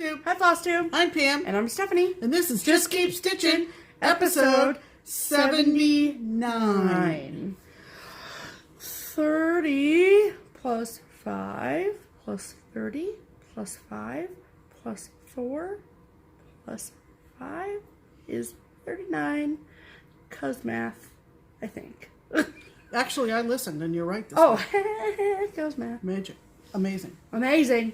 Hi, FlossTube. I'm Pam. And I'm Stephanie. And this is Just Keep Stitching, episode 79. 30 plus 5 plus 30 plus 5 plus 4 plus 5 is 39. Cause math, I think. Actually, I listened, and you're right this Oh, time. cause math. Magic. Amazing. Amazing.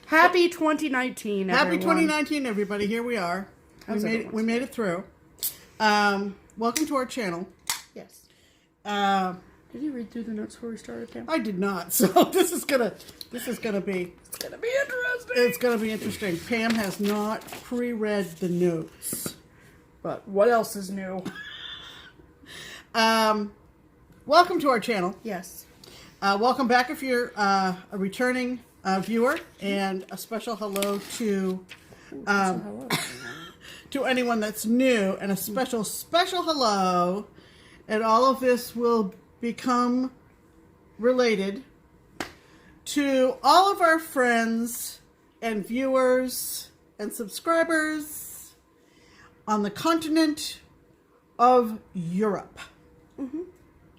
Happy 2019, everyone. Happy 2019, everybody. Here we are. We made it through. Welcome to our channel. Yes. Did you read through the notes before we started, Pam? I did not. So this is gonna be It's gonna be interesting. It's gonna be interesting. Pam has not pre-read the notes. But what else is new? Welcome to our channel. Yes. Welcome back if you're a returning viewer, and a special hello to to anyone that's new, and a special hello. And all of this will become related to all of our friends and viewers and subscribers on the continent of Europe. Mm-hmm.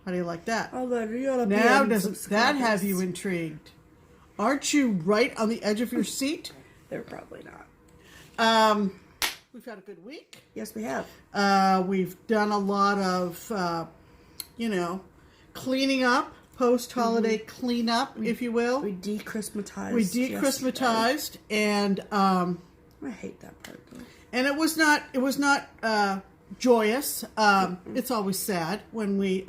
How do you like that? Oh, the European Now, doesn't that have you intrigued? Aren't you right on the edge of your seat? They're probably not. We've had a good week. Yes, we have. We've done a lot of, cleaning up, post-holiday cleanup, if you will. We de-Christmatized. Yesterday. And I hate that part, though. And it was not joyous. It's always sad when we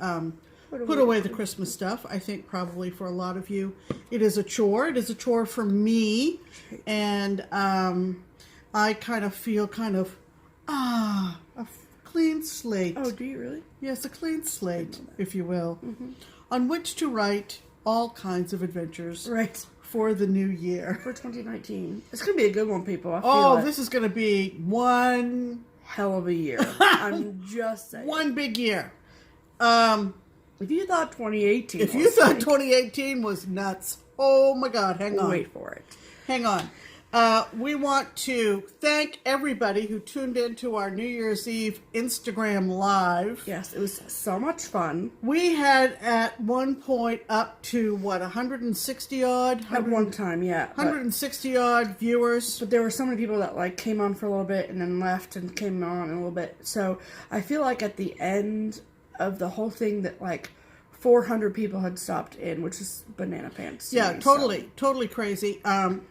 put away the Christmas stuff. I think probably for a lot of you, it is a chore. It is a chore for me, and I kind of feel a clean slate. Oh, do you really? Yes, a clean slate, if you will, on which to write all kinds of adventures. Right. For the new year. For 2019. It's going to be a good one, people. I feel this is going to be one hell of a year. I'm just saying. One big year. If you thought 2018 If you thought 2018 was nuts, oh my God, hang on. Wait for it. Hang on. We want to thank everybody who tuned into our New Year's Eve Instagram Live. Yes, it was so much fun. We had at one point up to, 160 odd? At one time, yeah. 160 odd viewers. But there were so many people that came on for a little bit and then left and came on in a little bit. So I feel like at the end of the whole thing that 400 people had stopped in, which is banana pants. Yeah, totally crazy.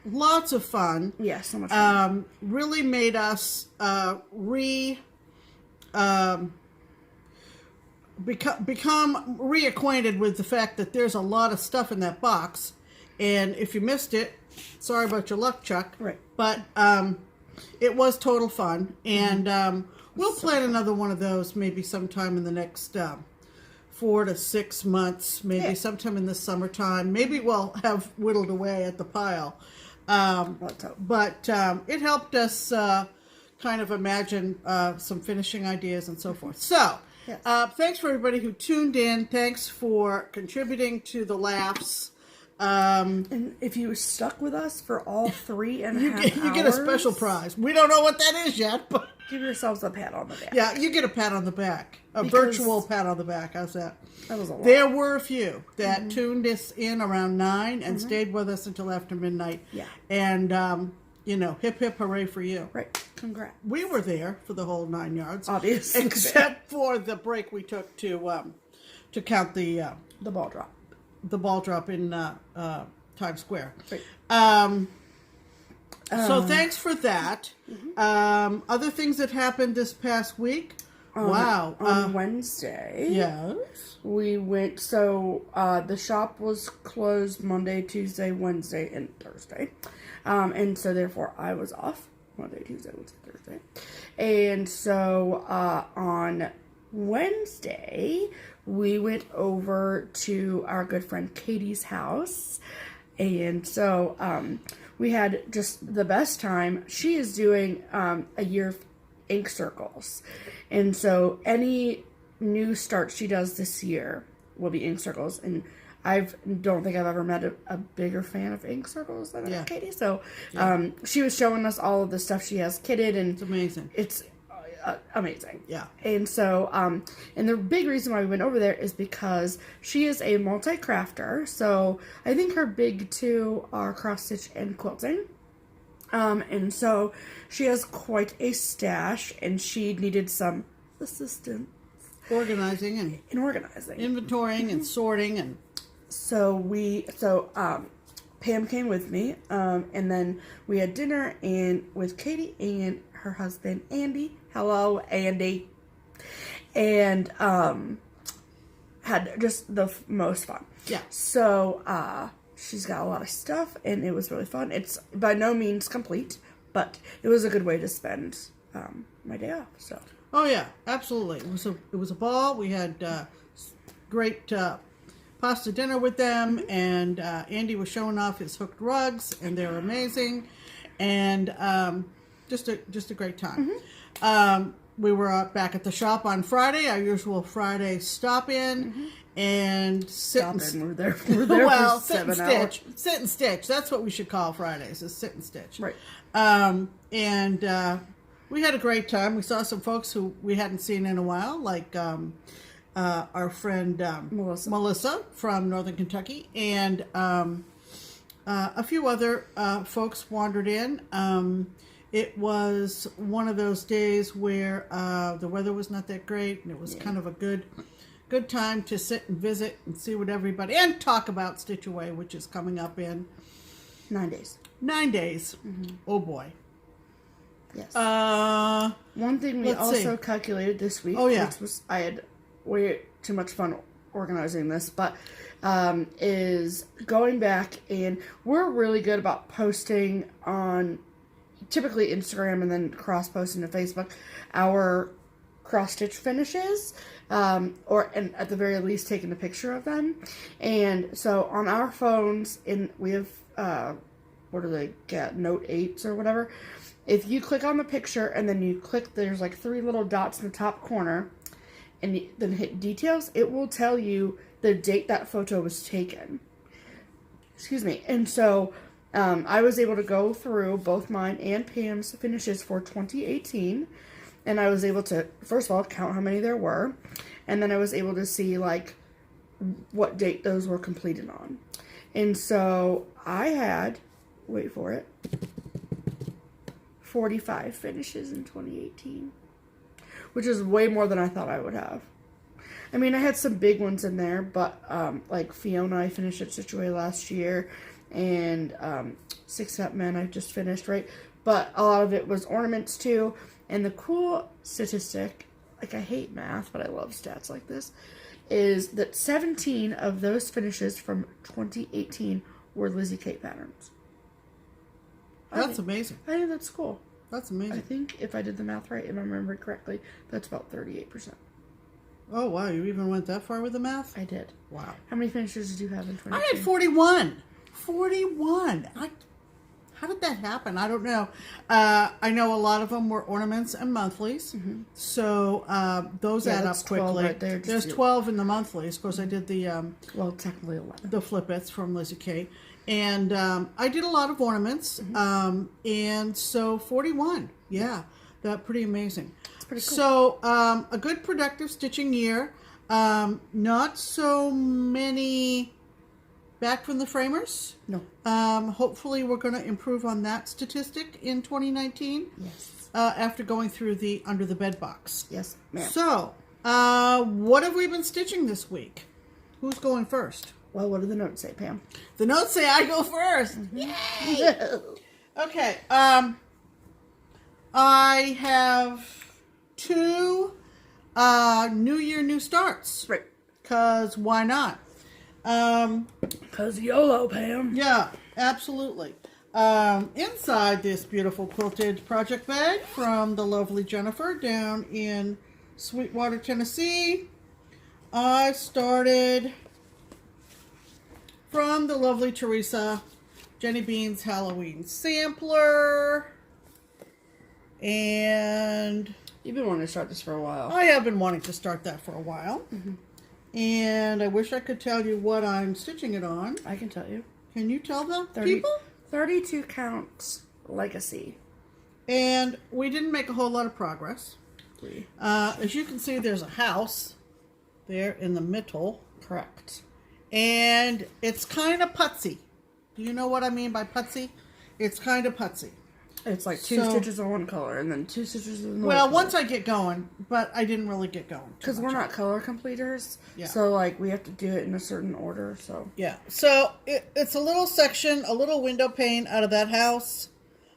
Lots of fun. Yeah, so much fun. Really made us become reacquainted with the fact that there's a lot of stuff in that box. And if you missed it, sorry about your luck, Chuck. Right. But it was total fun. And we'll plan another one of those maybe sometime in the next 4 to 6 months, maybe sometime in the summertime. Maybe we'll have whittled away at the pile. But it helped us kind of imagine some finishing ideas and so forth. So, thanks for everybody who tuned in. Thanks for contributing to the laughs. And if you stuck with us for all 3.5 hours, you get a special prize. We don't know what that is yet, but give yourselves a pat on the back. Yeah, you get a pat on the back. Virtual pat on the back. How's that? That was a lot. There were a few that tuned us in around 9 and stayed with us until after midnight. Yeah. And, hip, hip, hooray for you. Right. Congrats. We were there for the whole 9 yards. Obviously. Except for the break we took to count the ball drop. The ball drop in Times Square. Right. So thanks for that. Other things that happened this past week. On Wednesday. Yes. We went, the shop was closed Monday, Tuesday, Wednesday, and Thursday. And so therefore I was off Monday, Tuesday, Wednesday, Thursday. And so on Wednesday, we went over to our good friend Katie's house. And so we had just the best time. She is doing a year of ink circles. And so any new start she does this year will be ink circles. And I don't think I've ever met a bigger fan of ink circles than Katie. So she was showing us all of the stuff she has kitted, and it's amazing. It's amazing. Yeah. And so, and the big reason why we went over there is because she is a multi-crafter. So I think her big two are cross stitch and quilting. And so she has quite a stash, and she needed some assistance. Organizing and inventorying and sorting. And so Pam came with me, and then we had dinner with Katie and her husband, Andy. Hello, Andy. And, had just the most fun. Yeah. So, she's got a lot of stuff, and it was really fun. It's by no means complete, but it was a good way to spend my day off. So. Oh yeah, absolutely. It was a ball. We had great pasta dinner with them, and Andy was showing off his hooked rugs, and they're amazing, and just a great time. Mm-hmm. We were back at the shop on Friday, our usual Friday stop in. Mm-hmm. And we're there well, for 7 hours. Sit and stitch. That's what we should call Fridays, is sit and stitch. Right. We had a great time. We saw some folks who we hadn't seen in a while, like our friend Melissa from Northern Kentucky, and a few other folks wandered in. It was one of those days where the weather was not that great, and it was kind of a good time to sit and visit and see what everybody, and talk about Stitch Away, which is coming up in 9 days. 9 days. Mm-hmm. Oh boy. Yes. One thing we also calculated this week, which was, I had way too much fun organizing this, but is going back, and we're really good about posting on typically Instagram and then cross-posting to Facebook our cross-stitch finishes, and at the very least taking a picture of them. And so on our phones, we have, what do they get, Note 8s or whatever. If you click on the picture and then you click, there's like 3 little dots in the top corner, and then hit details, it will tell you the date that photo was taken. Excuse me. And so I was able to go through both mine and Pam's finishes for 2018. And I was able to, first of all, count how many there were. And then I was able to see, like, what date those were completed on. And so I had, wait for it, 45 finishes in 2018. Which is way more than I thought I would have. I mean, I had some big ones in there, but, like, Fiona, I finished at Stitch Away last year. And 6 Up Men I just finished, right? But a lot of it was ornaments, too. And the cool statistic, like, I hate math, but I love stats like this, is that 17 of those finishes from 2018 were Lizzy Kate patterns. That's amazing. I think that's cool. That's amazing. I think if I did the math right, if I remember correctly, that's about 38%. Oh, wow. You even went that far with the math? I did. Wow. How many finishes did you have in 2018? I had 41. 41. How did that happen? I don't know. I know a lot of them were ornaments and monthlies. Mm-hmm. So those add up quickly. Right there. There's 12 in the monthlies. Of course, I did the... well, technically 11. The Flippets from Lizzy Kate. And I did a lot of ornaments. Mm-hmm. And so 41. Yeah. That's pretty amazing. It's pretty cool. So a good productive stitching year. Not so many... back from the framers. No. Hopefully we're going to improve on that statistic in 2019. Yes. After going through the under the bed box. Yes, ma'am. So, what have we been stitching this week? Who's going first? Well, what do the notes say, Pam? The notes say I go first. Mm-hmm. Yay! Okay. I have 2 New Year, New Starts. Right. Because why not? Because YOLO, Pam. Yeah, absolutely. Inside this beautiful quilted project bag from the lovely Jennifer down in Sweetwater, Tennessee, I started from the lovely Theresa, Jenny Bean's Halloween Sampler, and you've been wanting to start this for a while. I have been wanting to start that for a while. Mm-hmm. And I wish I could tell you what I'm stitching it on. I can tell you. Can you tell the people? 32 counts legacy. And we didn't make a whole lot of progress. As you can see, there's a house there in the middle. Correct. And it's kind of putsy. Do you know what I mean by putsy? It's kind of putsy. It's like two stitches of one color and then 2 stitches of another Well, color. once I get going, but I didn't really get going. Because we're not color completers. Yeah. So, like, we have to do it in a certain order, so. Yeah. So, it's a little section, a little window pane out of that house.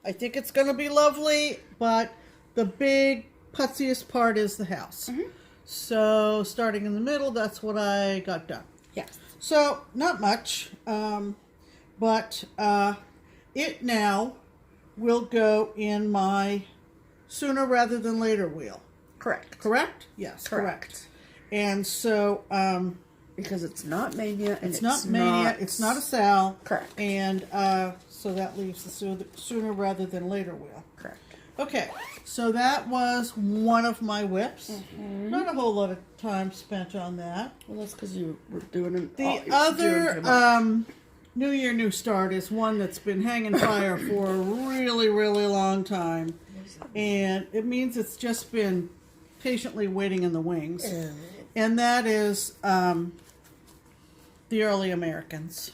I think it's going to be lovely, but the big putziest part is the house. Mm-hmm. So, starting in the middle, that's what I got done. Yes. So, not much, but it now will go in my sooner rather than later wheel. Correct. Correct? Yes, correct. And so, because it's not Mania and it's not Mania, it's not a Sal. Correct. And so that leaves the sooner rather than later wheel. Correct. Okay, so that was one of my whips. Mm-hmm. Not a whole lot of time spent on that. Well, that's because you were doing it. The other New Year, New Start is one that's been hanging fire for a really, really long time. And it means it's just been patiently waiting in the wings. And that is the early Americans.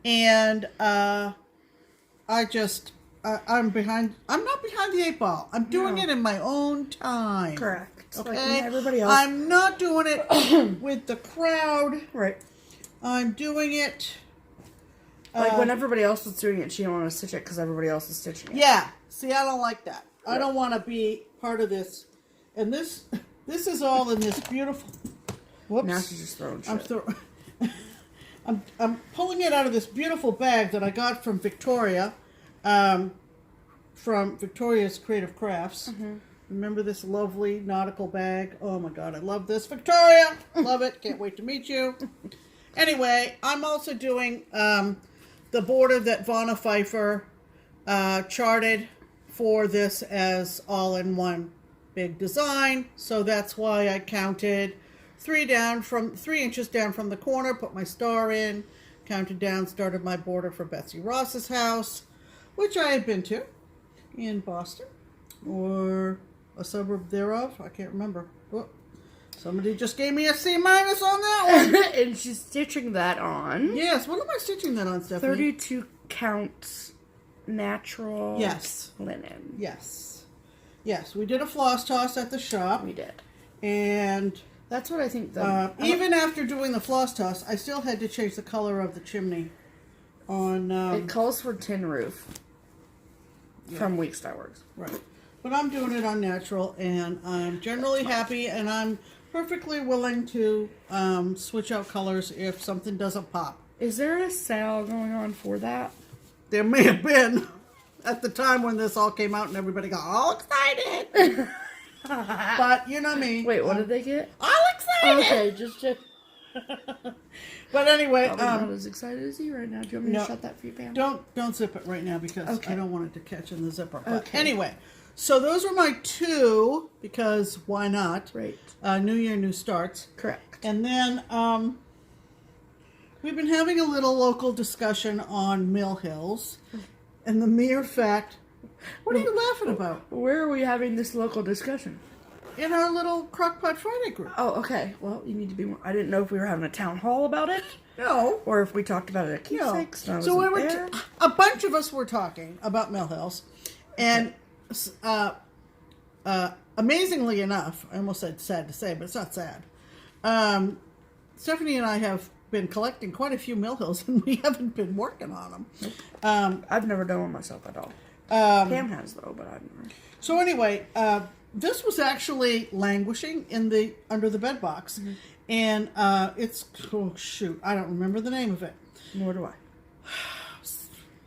And I'm not behind the 8 ball. I'm doing it in my own time. Correct. Okay? Like everybody else. I'm not doing it with the crowd. Right. I'm doing it. Like when everybody else is doing it, she don't want to stitch it because everybody else is stitching it. Yeah. See, I don't like that. Right. I don't want to be part of this. And this is all in this beautiful. Whoops. Now she's just throwing shit. I'm pulling it out of this beautiful bag that I got from Victoria, from Victoria's Creative Crafts. Mm-hmm. Remember this lovely nautical bag? Oh my God, I love this. Victoria! Love it. Can't wait to meet you. Anyway, I'm also doing the border that Vonna Pfeiffer charted for this as all-in-one big design. So that's why I counted 3 inches down from the corner, put my star in, counted down, started my border for Betsy Ross's house, which I had been to in Boston, or a suburb thereof. I can't remember. Oh, somebody just gave me a C- on that one. And she's stitching that on. Yes. What am I stitching that on, Stephanie? 32 counts natural linen. Yes. Yes. We did a floss toss at the shop. We did. And that's what I think. Even after doing the floss toss, I still had to change the color of the chimney. It calls for tin roof from Weeks Dye Works. Right. But I'm doing it on natural, and I'm generally happy, and I'm perfectly willing to switch out colors if something doesn't pop. Is there a sale going on for that? There may have been at the time when this all came out and everybody got all excited. But you know me. Wait, what did they get? All excited. Okay, just check. But anyway, I'm not as excited as you right now. Do you want me to shut that for you, Pam? Don't zip it right now because I don't want it to catch in the zipper. But okay. Anyway, so those are my 2 because why not? Right. New Year, New Starts. Correct. And then we've been having a little local discussion on Mill Hills, and the mere fact. What are you laughing about? Where are we having this local discussion? In our little Crockpot Friday group. Oh, okay. Well, you need to be more. I didn't know if we were having a town hall about it. No. Or if we talked about it at Keepsakes. No. So we were a bunch of us were talking about Mill Hills, and amazingly enough, I almost said sad to say, but it's not sad. Stephanie and I have been collecting quite a few Mill Hills, and we haven't been working on them. Nope. I've never done one myself at all. Pam has though, but I've never. So anyway, this was actually languishing under the bed box, and it's I don't remember the name of it. Nor do I.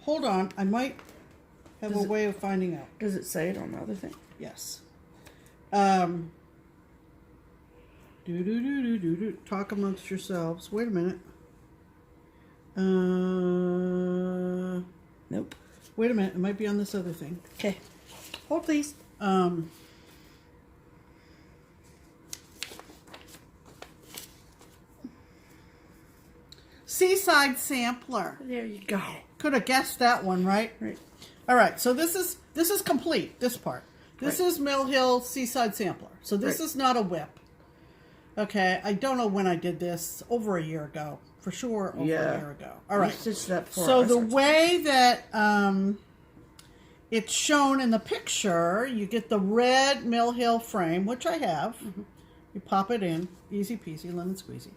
Hold on, I might have a way of finding out. Does it say it on the other thing? Yes. Talk amongst yourselves. Wait a minute. Nope. Wait a minute. It might be on this other thing. Okay. Hold, please. Seaside Sampler. There you go. Could have guessed that one, right? Right. All right, so this is complete, this part. This is Mill Hill Seaside Sampler. So this is not a whip. Okay, I don't know when I did this. Over a year ago. For sure, over a year ago. All right. So the way that it's shown in the picture, you get the red Mill Hill frame, which I have. You pop it in. Easy peasy, lemon squeezy.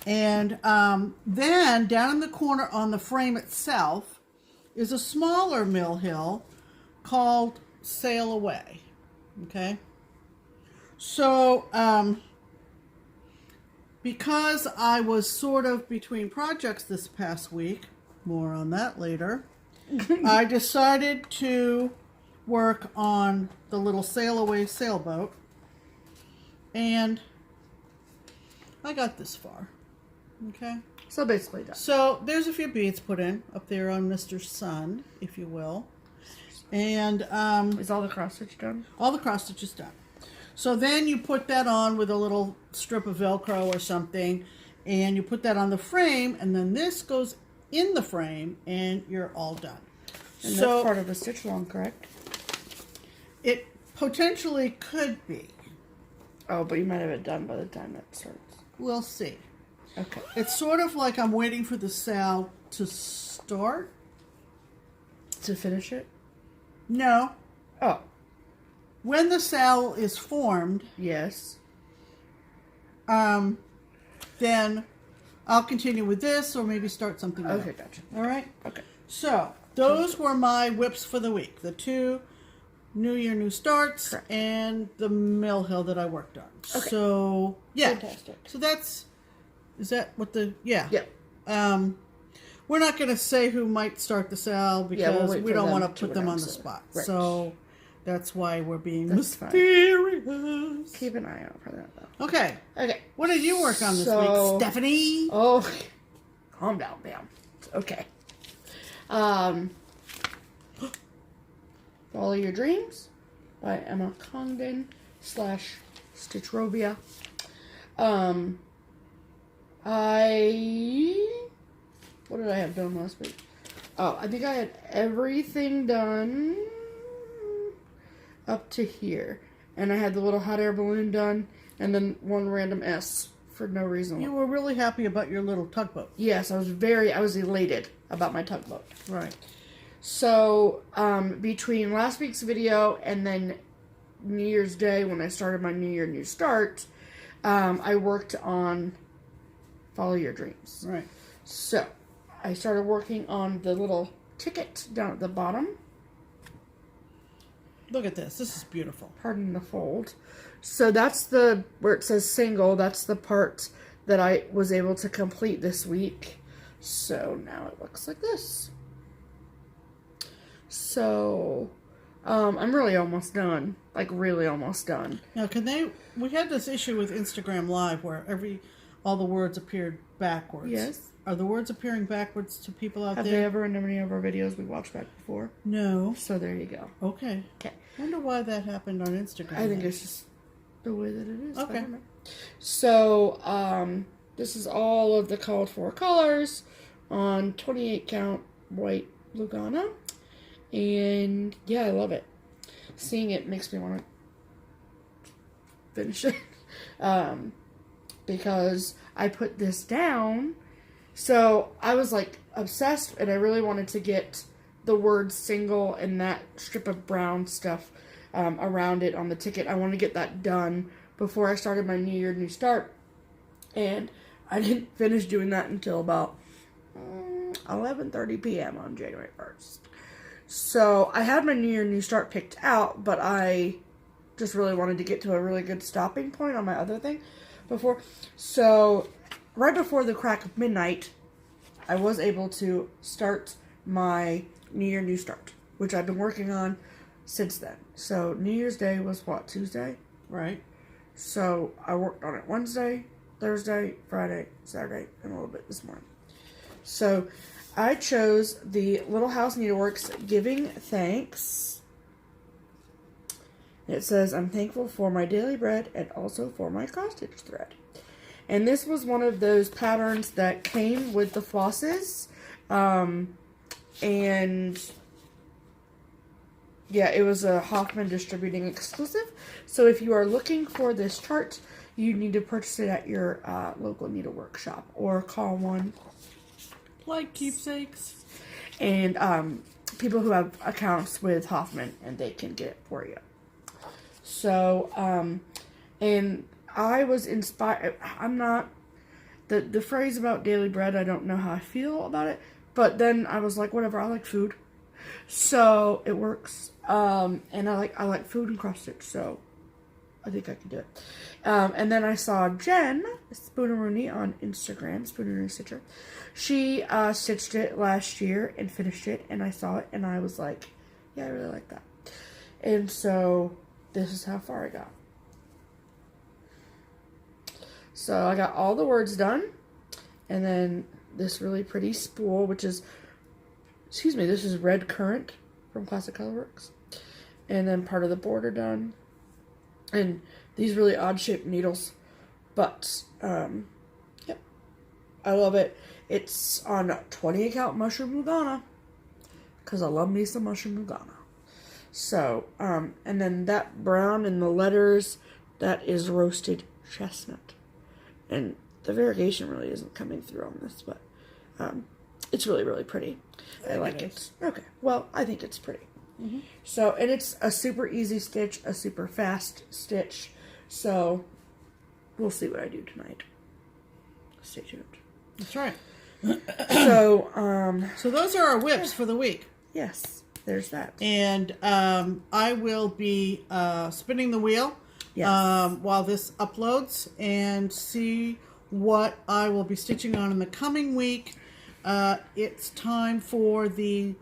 And then down in the corner on the frame itself is a smaller Mill Hill called Sail Away. Okay? So, because I was sort of between projects this past week, more on that later, I decided to work on the little Sail Away sailboat. And I got this far. Okay? So basically done. So there's a few beads put in up there on Mr. Sun, if you will. And is all the cross stitch done? All the cross stitch is done. So then you put that on with a little strip of Velcro or something, and you put that on the frame, and then this goes in the frame, and you're all done. And so, that's part of the stitch along, correct? It potentially could be. Oh, but you might have it done by the time that starts. We'll see. Okay. It's sort of like I'm waiting for the Sal to start. To finish it? No. Oh. When the Sal is formed, yes, then I'll continue with this or maybe start something else. Okay, gotcha. All right? Okay. So, those were my whips for the week. The 2 New Year, New Starts, correct, and the Mill Hill that I worked on. Okay. So, yeah. Fantastic. So is that what the, yeah. Yeah. We're not going to say who might start the Sal because we don't want to put them on the spot. Right. So, that's why we're being mysterious. Fine. Keep an eye out for that, though. Okay. Okay. What did you work on this week, Stephanie? Oh, calm down, Pam. Okay. Follow Your Dreams by Emma Congdon / Stitchrobia. What did I have done last week? Oh, I think I had everything done up to here. And I had the little hot air balloon done, and then one random S for no reason. You were really happy about your little tugboat. Yes, I was elated about my tugboat. Right. So, between last week's video and then New Year's Day, when I started my New Year, New Start, I worked on Follow Your Dreams. Right. So, I started working on the little ticket down at the bottom. Look at this. This is beautiful. Pardon the fold. So that's where it says single, that's the part that I was able to complete this week. So now it looks like this. So, I'm really almost done. Like, really almost done. Now, we had this issue with Instagram Live where all the words appeared backwards. Yes. Are the words appearing backwards to people out there? Have they ever in any of our videos we watched back before? No. So there you go. Okay. Okay. I wonder why that happened on Instagram. I think it's just the way that it is. Okay. So, this is all of the called for colors on 28 count white Lugana. And yeah, I love it. Seeing it makes me want to finish it. Because I put this down. So I was like obsessed and I really wanted to get the word single and that strip of brown stuff around it on the ticket. I wanted to get that done before I started my New Year, New Start. And I didn't finish doing that until about 11:30 p.m. on January 1st. So I had my New Year, New Start picked out, but I just really wanted to get to a really good stopping point on my other thing before. So right before the crack of midnight, I was able to start my New Year, New Start, which I've been working on since then. So New Year's Day was what, Tuesday? Right. So I worked on it Wednesday, Thursday, Friday, Saturday, and a little bit this morning. So I chose the Little House Needleworks Giving Thanks. It says, I'm thankful for my daily bread and also for my cross-stitch thread. And this was one of those patterns that came with the flosses. And yeah, it was a Hoffman Distributing exclusive. So if you are looking for this chart, you need to purchase it at your local needlework shop or call one. Like Keepsakes. And people who have accounts with Hoffman, and they can get it for you. So, and I was inspired. I'm not, the phrase about daily bread, I don't know how I feel about it. But then I was like, whatever, I like food. So it works. And I like food and cross stitch, so I think I can do it. And then I saw Jen Spoonerooney on Instagram, Spoonerooney Stitcher. She stitched it last year and finished it, and I saw it, and I was like, yeah, I really like that. And so this is how far I got. So I got all the words done, and then this really pretty spool, which is, this is Red Currant from Classic Colorworks. And then part of the border done. And these really odd shaped needles. But, yep. I love it. It's on 20 count mushroom Lugana. Because I love me some mushroom Lugana. So, and then that brown in the letters, that is roasted chestnut. And the variegation really isn't coming through on this, but it's really, really pretty. I like it. Okay. Well, I think it's pretty. Mm-hmm. So, and it's a super easy stitch, a super fast stitch. So, we'll see what I do tonight. Stay tuned. That's right. So, so those are our whips for the week. Yes, there's that. And I will be spinning the wheel while this uploads and see what I will be stitching on in the coming week. It's time for the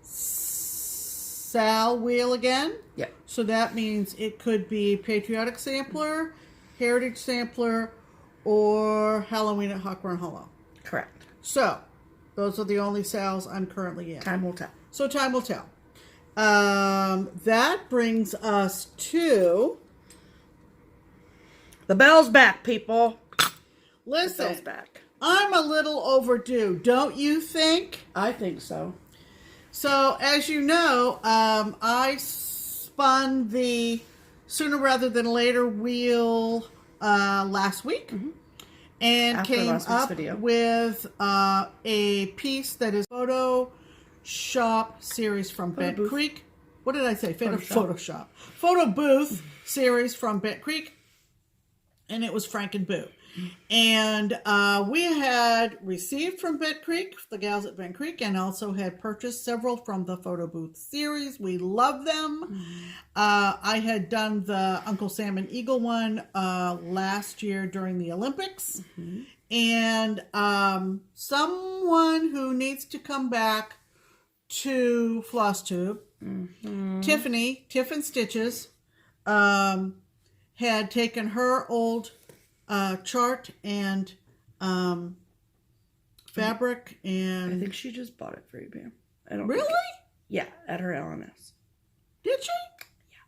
Sal Wheel again. Yeah. So that means it could be Patriotic Sampler, Heritage Sampler, or Halloween at Hawkhorn Hollow. Correct. So, those are the only Sals I'm currently in. Time will tell. So, time will tell. That brings us to... The bell's back, people. Listen, the bell's back. I'm a little overdue, don't you think? I think so. So, as you know, I spun the Sooner Rather Than Later wheel last week. Mm-hmm. And after came up with a piece that is Photoshop series from Bent Creek. What did I say? Photoshop. Photo Booth series from Bent Creek. And it was Frank & Boo. And we had received from Bent Creek, the gals at Bent Creek, and also had purchased several from the Photo Booth series. We love them. Mm-hmm. I had done the Uncle Sam and Eagle one last year during the Olympics. Mm-hmm. And someone who needs to come back to FlossTube, mm-hmm. Tiffany, Tiffinstitches, had taken her old chart and fabric, and I think she just bought it for you, Pam. I don't really. Yeah, at her LMS. Did she? Yeah.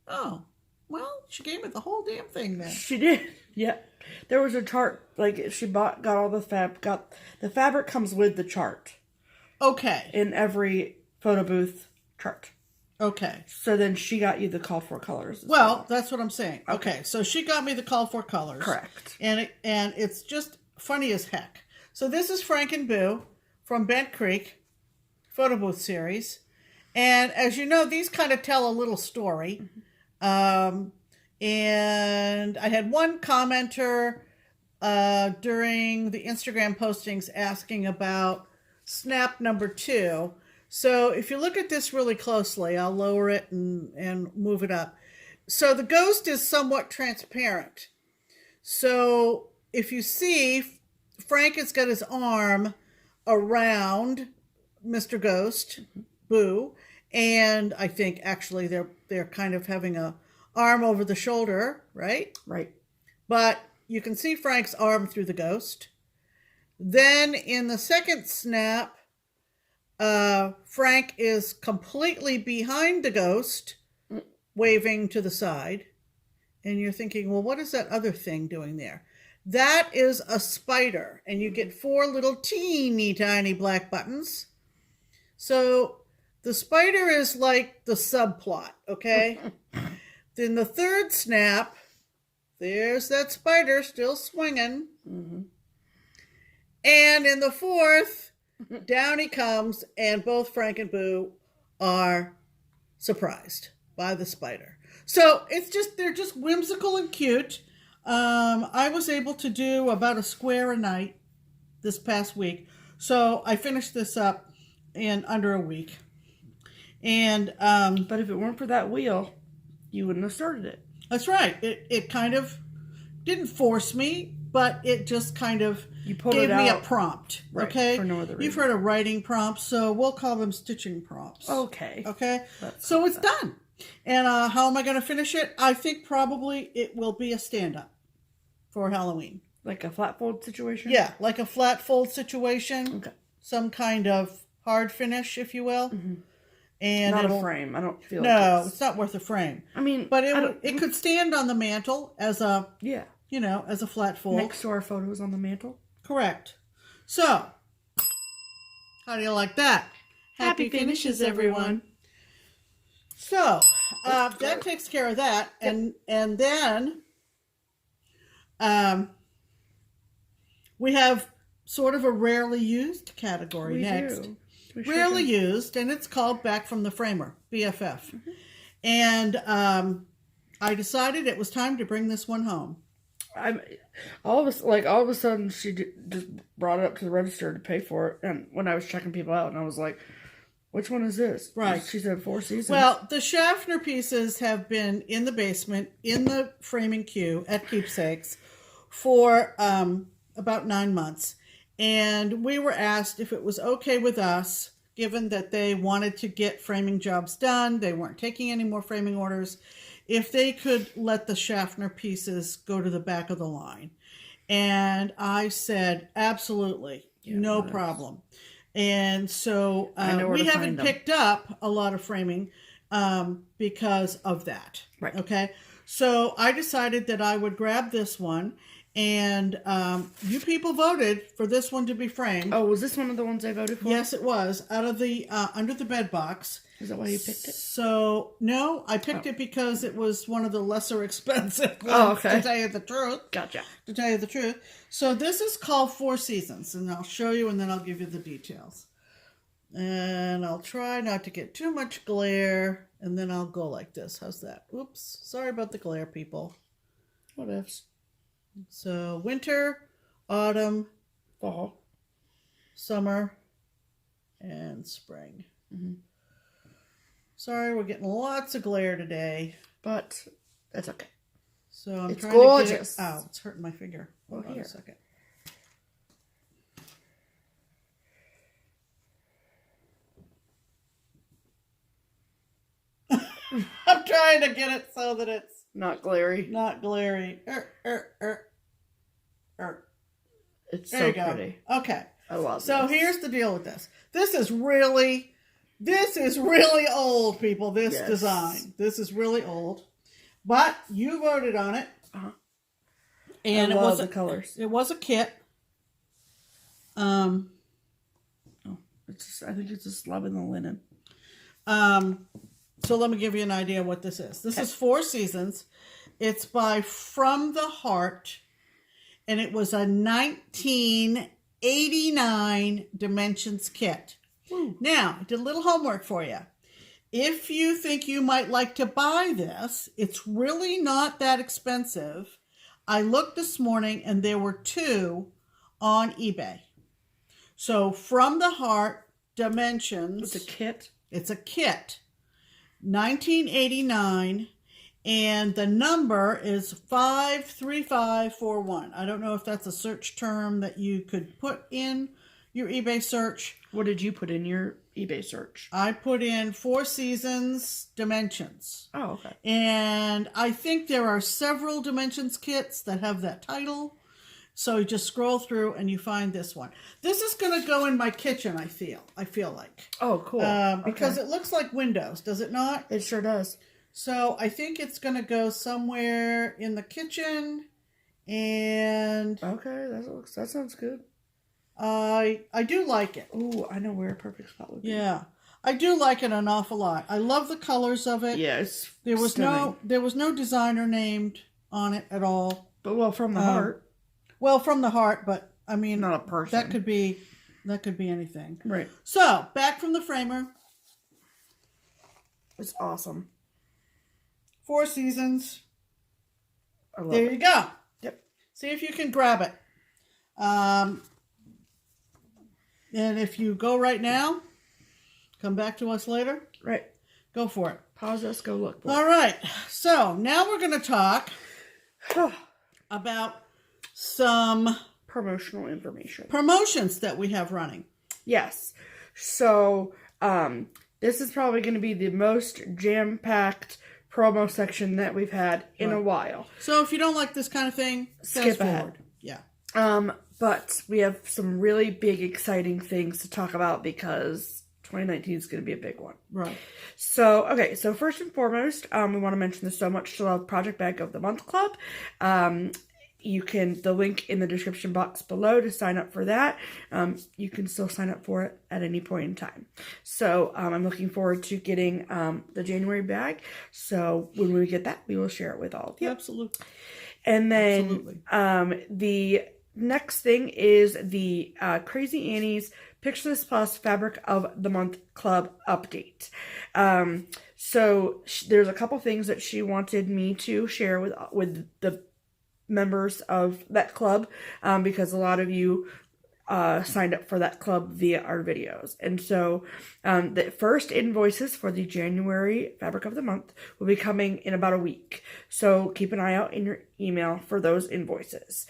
Oh, well, she gave me the whole damn thing then. She did. Yeah, there was a chart. Like she got all the the fabric comes with the chart. Okay. In every photo booth chart. Okay. So then she got you the called for colors. Well, that's what I'm saying. Okay. So she got me the called for colors. Correct. And it's just funny as heck. So this is Frank & Boo from Bent Creek Photo Booth series. And as you know, these kind of tell a little story. Mm-hmm. And I had one commenter during the Instagram postings asking about snap number 2. So if you look at this really closely, I'll lower it and move it up. So the ghost is somewhat transparent. So if you see, Frank has got his arm around Mr. Ghost, Boo, and I think actually they're kind of having a arm over the shoulder, right? Right. But you can see Frank's arm through the ghost. Then in the second snap, Frank is completely behind the ghost, waving to the side. And you're thinking, well, what is that other thing doing there? That is a spider, and you get 4 little teeny tiny black buttons. So the spider is like the subplot, okay? Then the third snap, there's that spider still swinging. Mm-hmm. And in the fourth, down he comes, and both Frank and Boo are surprised by the spider. So they're just whimsical and cute. I was able to do about a square a night this past week. So I finished this up in under a week. And but if it weren't for that wheel, you wouldn't have started it. That's right. It kind of didn't force me, but it just kind of gave me a prompt. Right, okay? For no other reason. You've heard of writing prompts, so we'll call them stitching prompts. Okay. Okay? So it's done. And how am I going to finish it? I think probably it will be a stand-up for Halloween. Like a flat fold situation? Yeah, like a flat fold situation. Okay. Some kind of hard finish, if you will. Mm-hmm. And not a frame. I don't feel no, it's not worth a frame. I mean, but it could stand on the mantle as a as a flat fold next to our photos on the mantle. Correct. So, how do you like that? Happy finishes, everyone. So that takes care of that, and then we have sort of a rarely used category next. Rarely used, and it's called Back from the Framer, BFF. Mm-hmm. And I decided it was time to bring this one home. All of a sudden, she just brought it up to the register to pay for it, and when I was checking people out, and I was like, "Which one is this?" Right. She said 4 seasons. Well, the Schaffner pieces have been in the basement in the framing queue at Keepsakes for about 9 months. And we were asked if it was okay with us, given that they wanted to get framing jobs done, they weren't taking any more framing orders, if they could let the Schaffner pieces go to the back of the line. And I said, absolutely, no problem. And so we haven't picked up a lot of framing because of that. Right. Okay. So I decided that I would grab this one. And you people voted for this one to be framed. Oh, was this one of the ones I voted for? Yes, it was. Out of the under the bed box. Is that why you picked it? So no, I picked it because it was one of the lesser expensive ones. To tell you the truth. Gotcha. To tell you the truth. So this is called 4 Seasons, and I'll show you, and then I'll give you the details. And I'll try not to get too much glare, and then I'll go like this. How's that? Oops. Sorry about the glare, people. What ifs? So winter, autumn, fall, summer, and spring. Mm-hmm. Sorry, we're getting lots of glare today, but that's okay. So I'm it's trying gorgeous. to get it out. It's hurting my finger. Hold on a second. I'm trying to get it so that it's not glary. Not glary. It's there so pretty. Okay. I love So this. here's the deal with this. This is really old, people, this design. This is really old. But you voted on it. Uh-huh. And I love the colors. It was a kit. I think it's just loving the linen. So let me give you an idea of what this is. This is 4 Seasons. It's by From the Heart, and it was a 1989 Dimensions kit. Ooh. Now, I did a little homework for you. If you think you might like to buy this, it's really not that expensive. I looked this morning, and there were 2 on eBay. So From the Heart Dimensions. It's a kit? It's a kit. 1989, and the number is 53541. I don't know if that's a search term that you could put in your eBay search. What did you put in your eBay search? I put in 4 Seasons Dimensions. Oh, okay. And I think there are several Dimensions kits that have that title. So you just scroll through and you find this one. This is going to go in my kitchen, I feel like. Oh, cool. Because it looks like windows, does it not? It sure does. So I think it's going to go somewhere in the kitchen And okay, that sounds good. I do like it. Ooh, I know where a perfect spot would be. Yeah. I do like it an awful lot. I love the colors of it. Yes. There was stunning. no designer named on it at all. But well, from the heart. Well, from the heart, but I mean, not a person. That could be anything. Right. So, back from the framer. It's awesome. 4 seasons. I love there it. you go. Yep. See if you can grab it. And if you go right now, come back to us later. Right. Go for it. Pause us, go look for All right. So now we're going to talk about some promotional information. Promotions that we have running. Yes. So, this is probably going to be the most jam-packed promo section that we've had in a while. So if you don't like this kind of thing, skip ahead. Forward. Yeah. But we have some really big, exciting things to talk about because 2019 is going to be a big one. Right. So, okay. So first and foremost, we want to mention the So Much to Love Project Bag of the Month Club. The link in the description box below to sign up for that. You can still sign up for it at any point in time. So I'm looking forward to getting the January bag. So when we get that, we will share it with all of you. Absolutely. And then the next thing is the Crazy Annie's Picture This Plus Fabric of the Month Club update. So there's a couple things that she wanted me to share with the members of that club, because a lot of you signed up for that club via our videos. And so the first invoices for the January Fabric of the Month will be coming in about a week. So keep an eye out in your email for those invoices.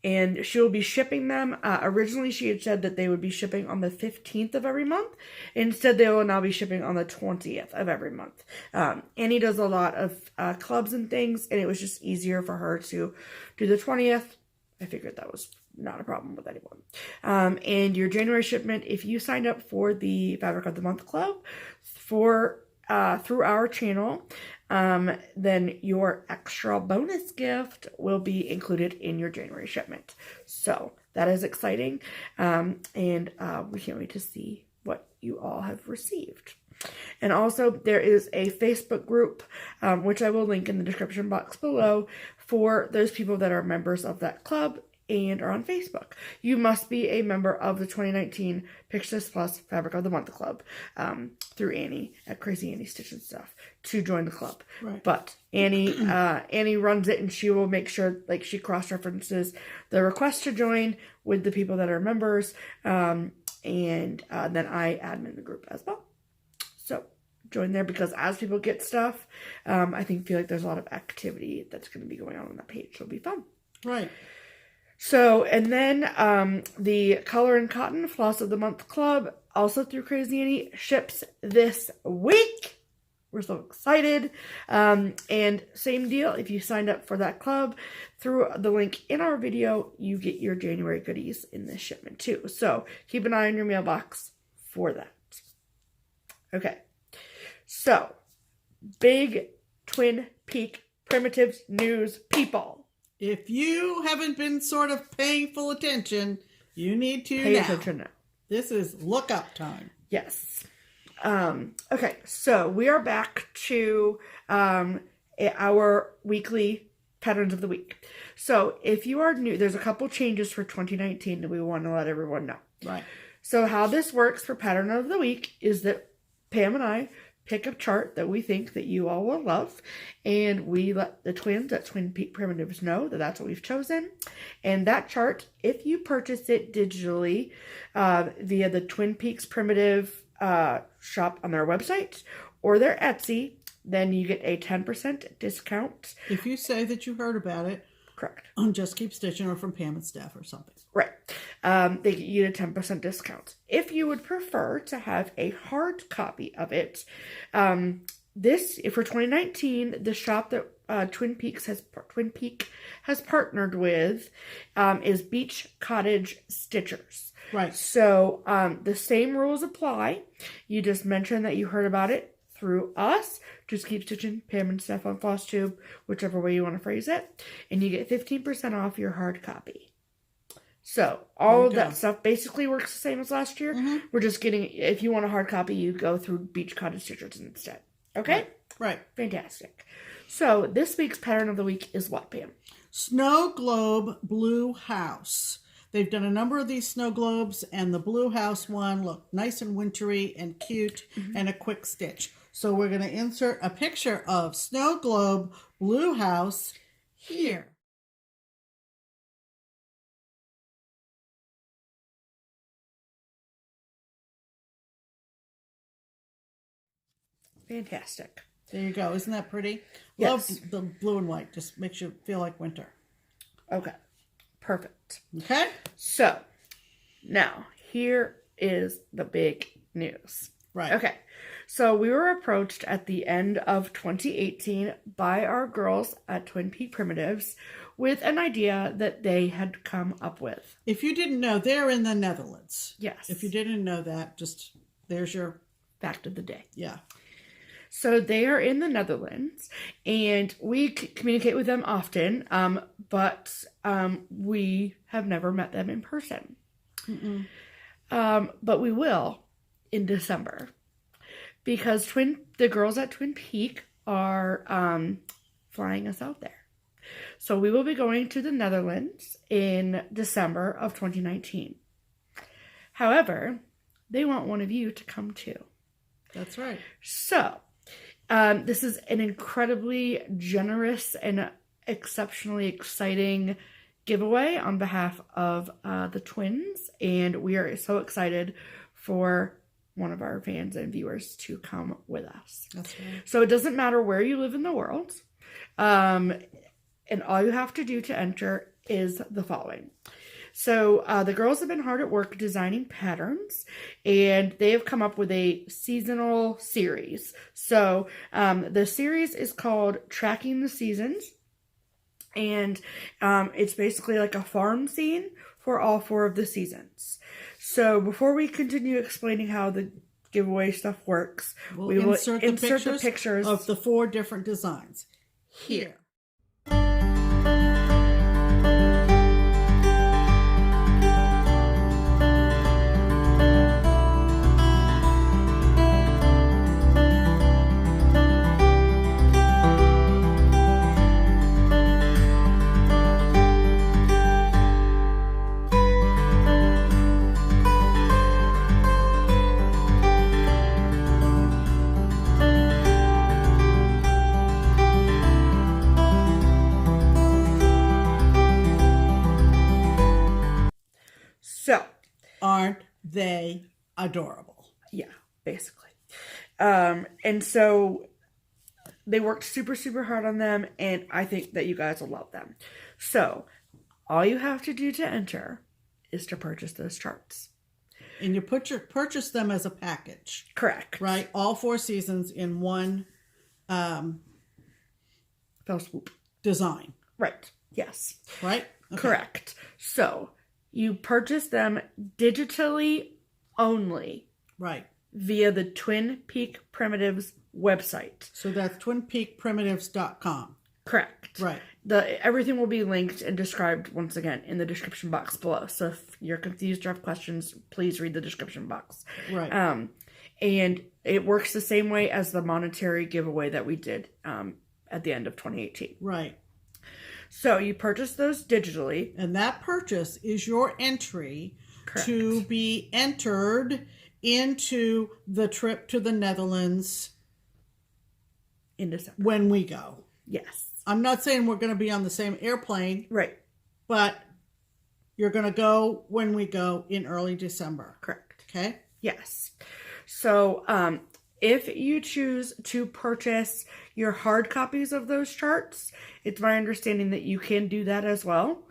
And she'll be shipping them. Originally, she had said that they would be shipping on the 15th of every month. Instead, they will now be shipping on the 20th of every month. Annie does a lot of clubs and things, and it was just easier for her to do the 20th. I figured that was not a problem with anyone. And your January shipment, if you signed up for the Fabric of the Month Club through our channel, then your extra bonus gift will be included in your January shipment. So that is exciting. And we can't wait to see what you all have received. And also there is a Facebook group, which I will link in the description box below for those people that are members of that club and are on Facebook. You must be a member of the 2019 Picture This Plus Fabric of the Month Club through Annie at Crazy Annie Stitch and Stuff to join the club. Right. But Annie runs it, and she will make sure, like, she cross-references the request to join with the people that are members, and then I admin the group as well. So join there, because as people get stuff, I feel like there's a lot of activity that's going to be going on that page. It'll be fun. Right. So, and then the Color and Cotton Floss of the Month Club, also through Crazy Annie, ships this week. We're so excited. And same deal, if you signed up for that club through the link in our video, you get your January goodies in this shipment too. So keep an eye on your mailbox for that. Okay. So, big Twin Peak Primitives news, people. If you haven't been sort of paying full attention, you need to pay attention now. This is lookup time. Yes. Okay, so we are back to our weekly patterns of the week. So if you are new, there's a couple changes for 2019 that we want to let everyone know. Right. So how this works for pattern of the week is that Pam and I pick a chart that we think that you all will love, and we let the twins at Twin Peak Primitives know that that's what we've chosen. And that chart, if you purchase it digitally via the Twin Peaks Primitive shop on their website or their Etsy, then you get a 10% discount. If you say that you heard about it. Correct. On Just Keep Stitching or from Pam and Steph or something. Right. They get you a 10% discount. If you would prefer to have a hard copy of it, for 2019, the shop that Twin Peak has partnered with is Beach Cottage Stitchers. Right. So the same rules apply. You just mention that you heard about it through us. Just keep stitching Pam and Steph on FlossTube, whichever way you want to phrase it. And you get 15% off your hard copy. So all of that stuff basically works the same as last year. Mm-hmm. We're just getting, if you want a hard copy, you go through Beach Cottage Stitchers instead. Okay? Right. Fantastic. So this week's pattern of the week is what, Pam? Snow Globe Blue House. They've done a number of these snow globes, and the Blue House one looked nice and wintry and cute and a quick stitch. So we're going to insert a picture of Snow Globe Blue House here. Fantastic. There you go. Isn't that pretty? Yes. Love the blue and white. Just makes you feel like winter. Okay. Perfect. Okay. So, now, here is the big news. Right. Okay. So, we were approached at the end of 2018 by our girls at Twin Peak Primitives with an idea that they had come up with. If you didn't know, they're in the Netherlands. Yes. If you didn't know that, just there's your fact of the day. Yeah. So they are in the Netherlands, and we communicate with them often, but we have never met them in person. But we will in December, because the girls at Twin Peak are flying us out there. So we will be going to the Netherlands in December of 2019. However, they want one of you to come too. That's right. So, this is an incredibly generous and exceptionally exciting giveaway on behalf of the twins, and we are so excited for one of our fans and viewers to come with us. That's right. So it doesn't matter where you live in the world, and all you have to do to enter is the following. So the girls have been hard at work designing patterns, and they have come up with a seasonal series. So the series is called Tracking the Seasons, and it's basically like a farm scene for all 4 of the seasons. So before we continue explaining how the giveaway stuff works, we will insert the pictures of the 4 different designs here. So, aren't they adorable? Yeah, basically. And so they worked super, super hard on them, and I think that you guys will love them. So, all you have to do to enter is to purchase those charts. And you purchase them as a package. Correct. Right? All 4 seasons in one Fell swoop. design. Right. Yes. Right? Okay. Correct. So, you purchase them digitally only. Right. Via the Twin Peak Primitives website. So that's twinpeakprimitives.com. Correct. Right. Everything will be linked and described once again in the description box below. So if you're confused or have questions, please read the description box. Right. And it works the same way as the monetary giveaway that we did at the end of 2018. Right. So you purchase those digitally. And that purchase is your entry to be entered into the trip to the Netherlands in December. When we go. Yes. I'm not saying we're going to be on the same airplane. Right. But you're going to go when we go in early December. Correct. Okay? Yes. So, if you choose to purchase your hard copies of those charts, it's my understanding that you can do that as well.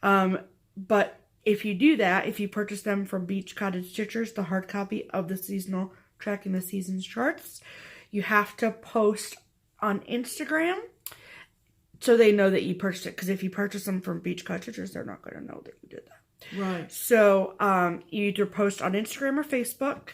But if you do that, if you purchase them from Beach Cottage Stitchers, the hard copy of the seasonal Tracking the Seasons charts, you have to post on Instagram so they know that you purchased it. Because if you purchase them from Beach Cottage Stitchers, they're not going to know that you did that. Right. So you either post on Instagram or Facebook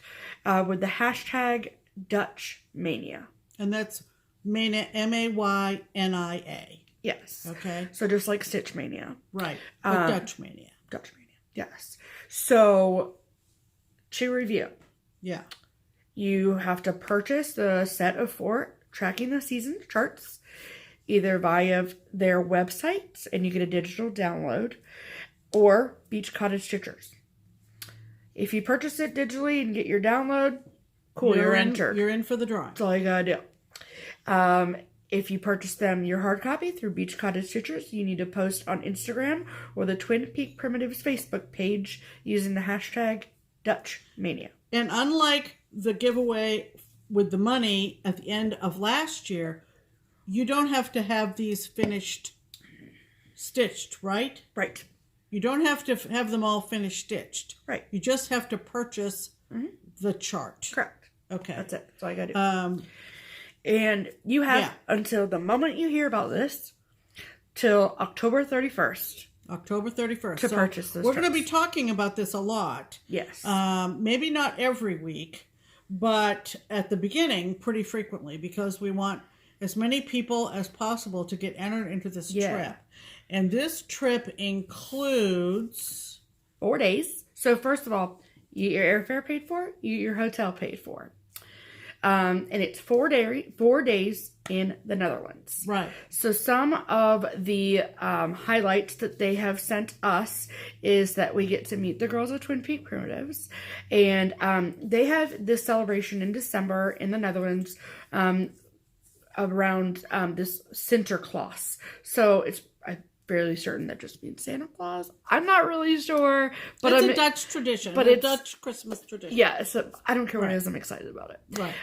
with the hashtag Dutch Mania. And that's Mania, Maynia. Yes. Okay. So just like Stitch Mania. Right. But Dutch Mania. Dutch Mania. Yes. So, to review. Yeah. You have to purchase the set of 4 Tracking the Season charts, either via their website, and you get a digital download, or Beach Cottage Stitchers. If you purchase it digitally and get your download, cool, you're entered. You're in for the drawing. That's all you gotta do. If you purchase them your hard copy through Beach Cottage Stitchers, you need to post on Instagram or the Twin Peak Primitives Facebook page using the hashtag DutchMania. And unlike the giveaway with the money at the end of last year, you don't have to have these finished stitched, right? Right. You don't have to have them all finished stitched. Right. You just have to purchase the chart. Correct. Okay. That's it. That's all you gotta do. And you have until the moment you hear about this, till October 31st. October 31st. To purchase this. We're going to be talking about this a lot. Yes. Maybe not every week, but at the beginning, pretty frequently, because we want as many people as possible to get entered into this trip. And this trip includes 4 days. So first of all, you get your airfare paid for, you get your hotel paid for. And it's 4 days in the Netherlands. Right. So some of the highlights that they have sent us is that we get to meet the girls of Twin Peak Primitives. And they have this celebration in December in the Netherlands around this Sinterklaas. So I'm fairly certain that just means Santa Claus. I'm not really sure. But it's a Dutch tradition. But it's a Dutch Christmas tradition. Yeah, so I don't care what it is. I'm excited about it. Right.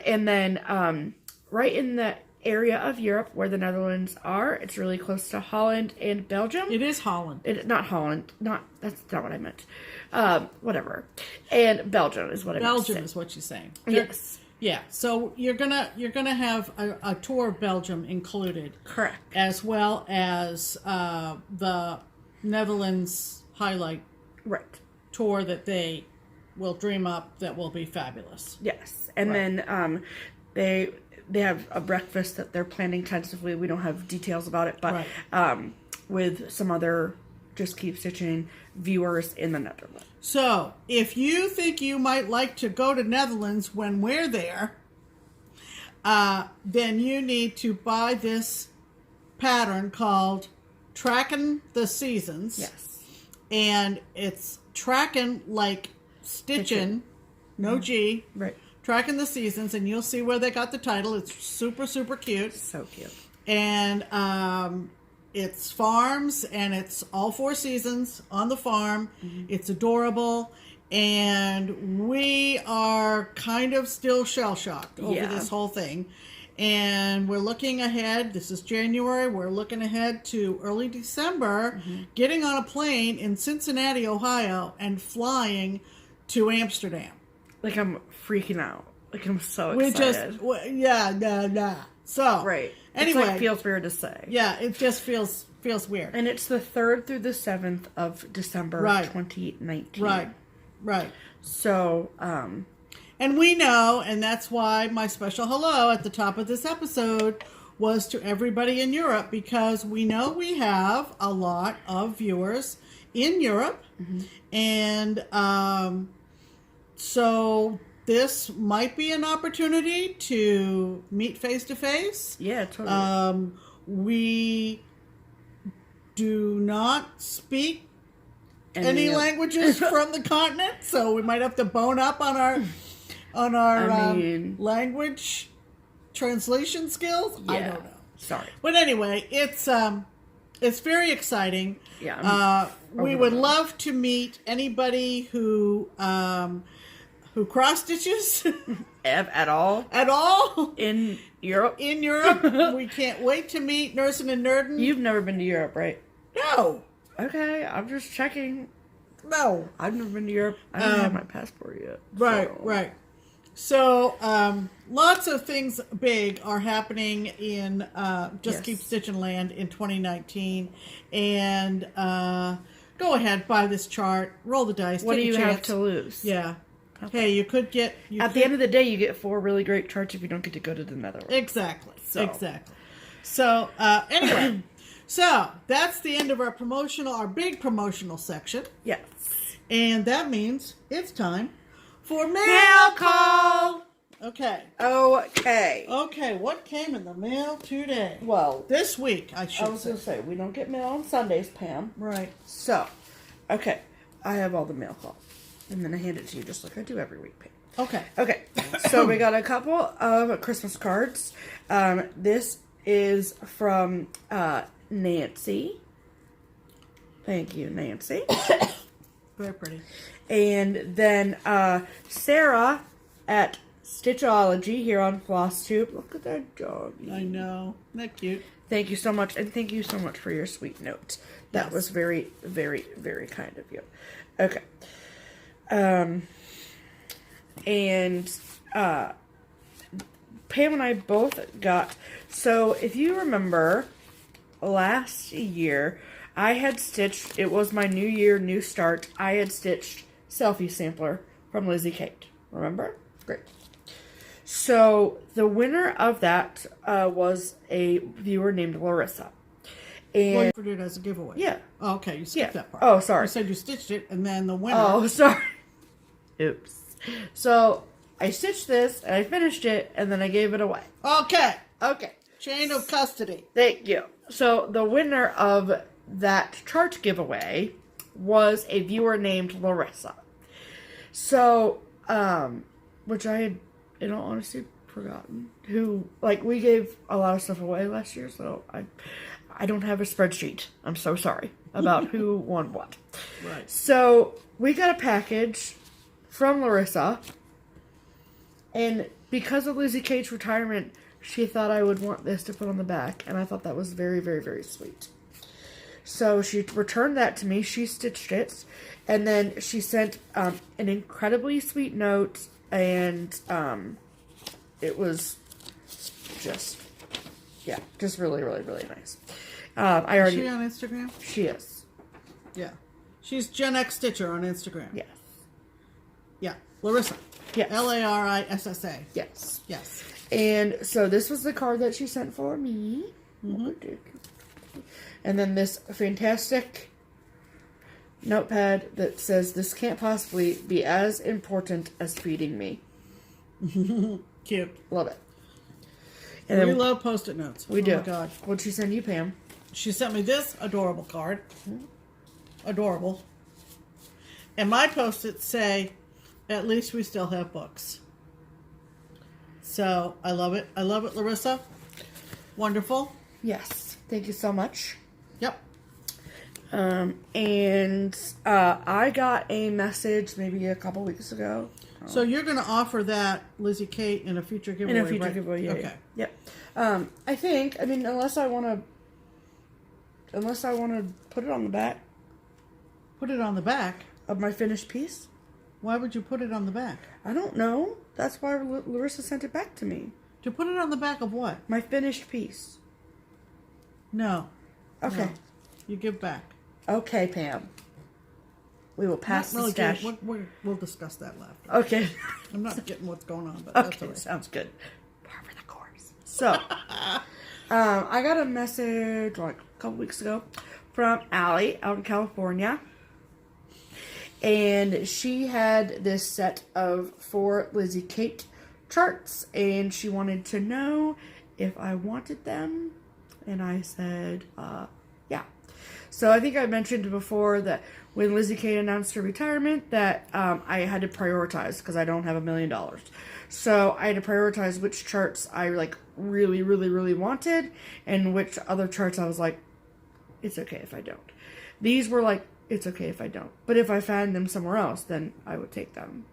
And then right in the area of Europe where the Netherlands are, it's really close to Holland and Belgium. It is Holland. Not Holland. That's not what I meant. Whatever. And Belgium is what I meant. Belgium is what she's saying. Yes. Yeah, so you're gonna have a tour of Belgium included, correct, as well as the Netherlands highlight tour that they will dream up that will be fabulous. Yes, and then they have a breakfast that they're planning tentatively. We don't have details about it, but with some other Just Keep Stitching viewers in the Netherlands. So, if you think you might like to go to Netherlands when we're there, then you need to buy this pattern called Tracking the Seasons. Yes. And it's tracking like stitching, no G. Right. Tracking the Seasons, and you'll see where they got the title. It's super, super cute. So cute. And it's farms, and it's all 4 seasons on the farm. It's adorable, and we are kind of still shell-shocked over this whole thing. And we're looking ahead. This is January. We're looking ahead to early December, getting on a plane in Cincinnati, Ohio, and flying to Amsterdam. Like, I'm freaking out. Like, I'm so excited. So, right. Anyway, it feels weird to say. Yeah, it just feels weird. And it's the 3rd through the 7th of December 2019. Right. So, and we know, and that's why my special hello at the top of this episode was to everybody in Europe, because we know we have a lot of viewers in Europe. And so this might be an opportunity to meet face to face. Yeah, totally. We do not speak any languages from the continent, so we might have to bone up on our language translation skills. Yeah. I don't know. Sorry. But anyway, it's very exciting. Yeah. We would love to meet anybody who cross stitches at all in Europe. We can't wait to meet Nursing and Nerdin. You've never been to Europe, right? No. Okay, I'm just checking. No. I've never been to Europe. I don't have my passport yet. Right. So, lots of things big are happening in Just Keep Stitchin' land in 2019. And go ahead, buy this chart, roll the dice. What do take a you chance. have to lose? Yeah. Hey, you could get... At the end of the day, you get 4 really great charts if you don't get to go to the Netherlands. Exactly. So, anyway, so that's the end of our big promotional section. Yes. And that means it's time for mail call. Okay. Okay, what came in the mail today? Well, this week, I should say. I was going to say, we don't get mail on Sundays, Pam. Right. So, okay, I have all the mail call. And then I hand it to you just like I do every week, Pam. Okay, so we got a couple of Christmas cards. This is from Nancy. Thank you, Nancy. Very pretty. And then Sarah at Stitchology here on FlossTube. Look at that doggy. I know. Isn't that cute? Thank you so much. And thank you so much for your sweet note. That was very, very, very kind of you. Okay. And Pam and I both got... So, if you remember, last year, I had stitched... It was my New Year, New Start. I had stitched Selfie Sampler from Lizzy Kate. Remember? Great. So, the winner of that was a viewer named Larissa. And well, you put it as a giveaway. Yeah. Oh, okay, you skipped that part. Oh, sorry. You said you stitched it, and then the winner... Oh, sorry. Oops. So, I stitched this, and I finished it, and then I gave it away. Okay. Okay. Chain of custody. Thank you. So, the winner of that chart giveaway was a viewer named Larissa. So, which I had, in all honesty, forgotten. Who, like, we gave a lot of stuff away last year, so I don't have a spreadsheet. I'm so sorry about who won what. Right. So, we got a package from Larissa, and because of Lizzy Kate's retirement, she thought I would want this to put on the back, and I thought that was very, very, very sweet. So she returned that to me, she stitched it, and then she sent an incredibly sweet note, and it was just, yeah, just really, really, really nice. Is she on Instagram? She is. Yeah. She's Gen X Stitcher on Instagram. Yes. Yeah. Larissa. Yes. Larissa. Yes. Yes. And so this was the card that she sent for me. Mm-hmm. And then this fantastic notepad that says, "This can't possibly be as important as feeding me." Cute. Love it. And we love Post-it notes. We do. Oh my God. What'd she send you, Pam? She sent me this adorable card. Adorable. And my Post-its say, "At least we still have books." So, I love it. I love it, Larissa. Wonderful. Yes. Thank you so much. Yep. And I got a message maybe a couple weeks ago. So you're going to offer that, Lizzy Kate, in a future giveaway, In a future right? giveaway, yeah. Okay. Yep. I think, I mean, unless I want to put it on the back. Put it on the back? Of my finished piece. Why would you put it on the back? I don't know. That's why Larissa sent it back to me. To put it on the back of what? My finished piece. No. Okay. No. You give back. Okay, Pam. We will pass the stash. We'll discuss that later. Okay. I'm not getting what's going on, but okay, that's all right. Sounds good. Par for the course. So, I got a message like a couple weeks ago from Allie out in California. And she had this set of 4 Lizzy Kate charts, and she wanted to know if I wanted them. And I said, yeah. So I think I mentioned before that when Lizzy Kate announced her retirement that I had to prioritize because I don't have $1 million. So I had to prioritize which charts I like really, really, really wanted, and which other charts I was like, it's okay if I don't. These were like, it's okay if I don't. But if I find them somewhere else, then I would take them.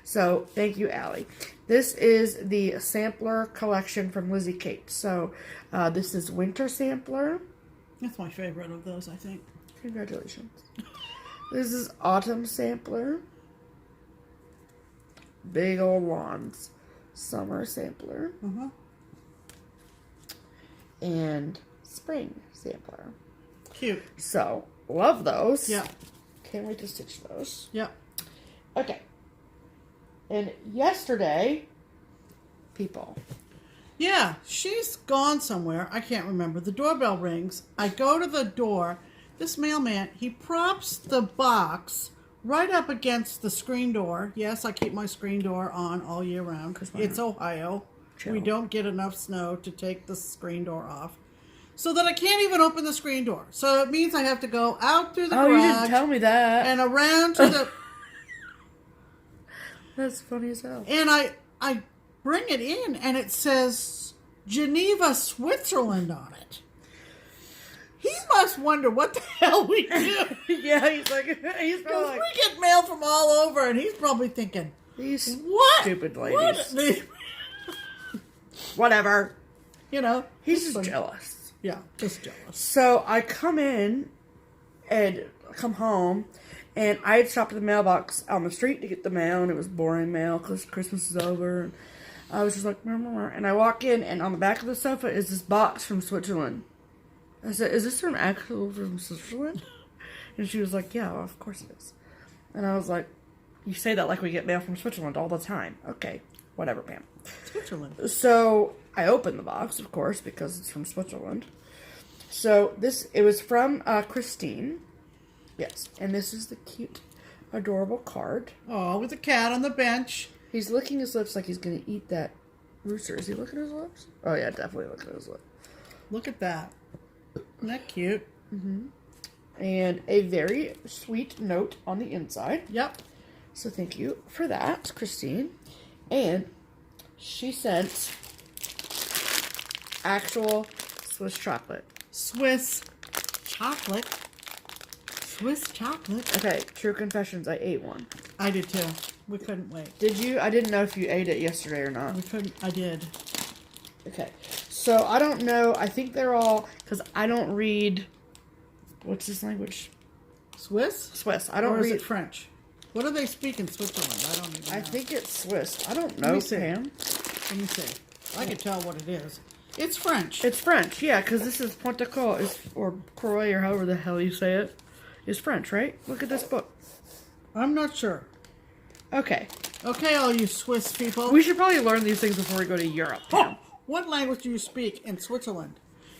So, thank you, Allie. This is the sampler collection from Lizzy Kate. So, this is Winter Sampler. That's my favorite of those, I think. Congratulations. This is Autumn Sampler. Big old lawns. Summer Sampler. Uh-huh. And Spring Sampler. Cute. So, love those. Yeah. Can't wait to stitch those. Yeah. Okay. And yesterday, people. Yeah, she's gone somewhere. I can't remember. The doorbell rings. I go to the door. This mailman, he props the box right up against the screen door. Yes, I keep my screen door on all year round. It's Ohio. Chill. We don't get enough snow to take the screen door off. So that I can't even open the screen door. So it means I have to go out through the garage. Oh, you didn't tell me that. And around to the... That's funny as hell. And I bring it in, and it says Geneva, Switzerland on it. He must wonder what the hell we do. Yeah, he's probably like, we get mail from all over, and he's probably thinking, these what? stupid ladies. Whatever. You know, he's just jealous. Yeah, just jealous. So I come home, and I had stopped at the mailbox on the street to get the mail, and it was boring mail because Christmas is over. And I was just like, and I walk in, and on the back of the sofa is this box from Switzerland. I said, is this from Switzerland? And she was like, yeah, well, of course it is. And I was like, you say that like we get mail from Switzerland all the time. Okay, whatever, Pam. Switzerland. So I opened the box, of course, because it's from Switzerland. So it was from Christine. Yes, and this is the cute, adorable card. Oh, with a cat on the bench. He's licking his lips like he's going to eat that rooster. Is he licking his lips? Oh, yeah, definitely licking his lips. Look at that. Isn't that cute? Mm-hmm. And a very sweet note on the inside. Yep. So thank you for that, Christine. And she sent actual Swiss chocolate. Swiss chocolate? Swiss chocolate? Okay, true confessions, I ate one. I did too. We couldn't wait. Did you? I didn't know if you ate it yesterday or not. We couldn't. I did. Okay. So, I don't know. I think they're all... Because I don't read... What's this language? Swiss? Swiss. I don't read... Or is read... it French? What do they speak in Switzerland? I don't even know. I think it's Swiss. I don't know, Let me see. Pam. Let me see. I can tell what it is. It's French. It's French, yeah, because this is Pointe-à-Caux, or Croix, or however the hell you say it. It's French, right? Look at this book. I'm not sure. Okay. Okay, all you Swiss people. We should probably learn these things before we go to Europe. Oh, what language do you speak in Switzerland?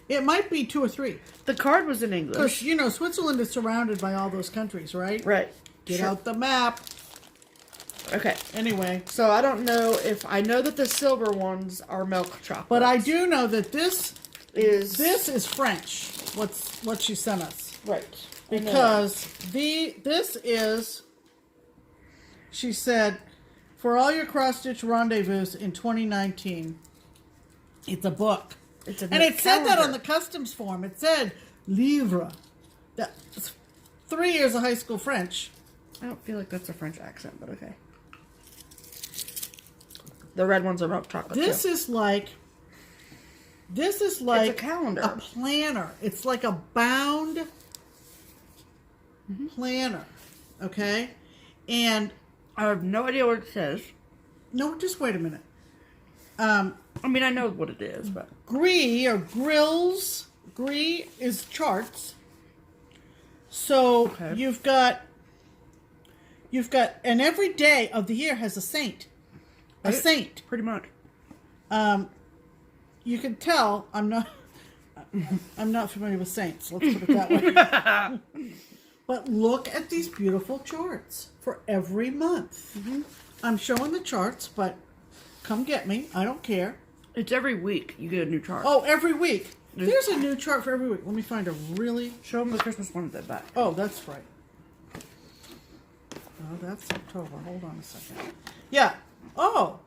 It might be 2 or 3. The card was in English. Because, you know, Switzerland is surrounded by all those countries, right? Right. Get out the map. Okay. Anyway. So I don't know if... I know that the silver ones are milk chocolate. But I do know that this is French. What she sent us. Right. Because this is... She said, for all your cross-stitch rendezvous in 2019, it's a book. And it said that on the customs form. It said, livre. That's 3 years of high school French. I don't feel like that's a French accent, but okay. The red ones are milk chocolate, This is like it's a calendar. A planner. It's like a bound planner. Okay? And I have no idea what it says. no, just wait a minute. I mean, I know what it is, but... Gris or grills. Gris is charts. So Okay. you've got, and every day of the year has a saint. A saint. Pretty much. You can tell I'm not familiar with saints. Let's put it that way. But look at these beautiful charts for every month. I'm showing the charts, but come get me. I don't care. It's every week you get a new chart. Oh, every week. There's a new chart for every week. Let me find a really... Show them the Christmas one at the back. Oh, that's right. Oh, that's October. Hold on a second. Yeah. Oh,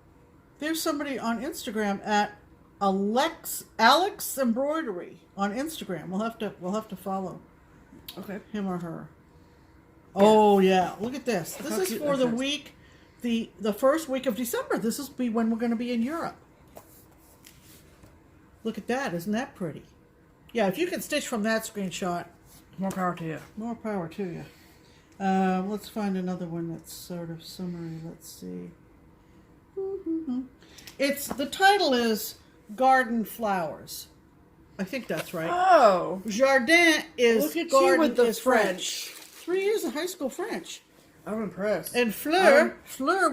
there's somebody on Instagram at Alex Embroidery on Instagram. We'll have to follow. Okay. Him or her. Oh yeah, look at this. Look This how is cute for that the is. week, the first week of December. This is when we're going to be in Europe. Look at that. Isn't that pretty? Yeah, if you can stitch from that screenshot, More power to you. more power to you. Let's find another one that's sort of summary. Let's see. The title is Garden Flowers. I think that's right. Oh. Jardin is Look at you garden with the is French. 3 years of high school French. I'm impressed. And Fleur,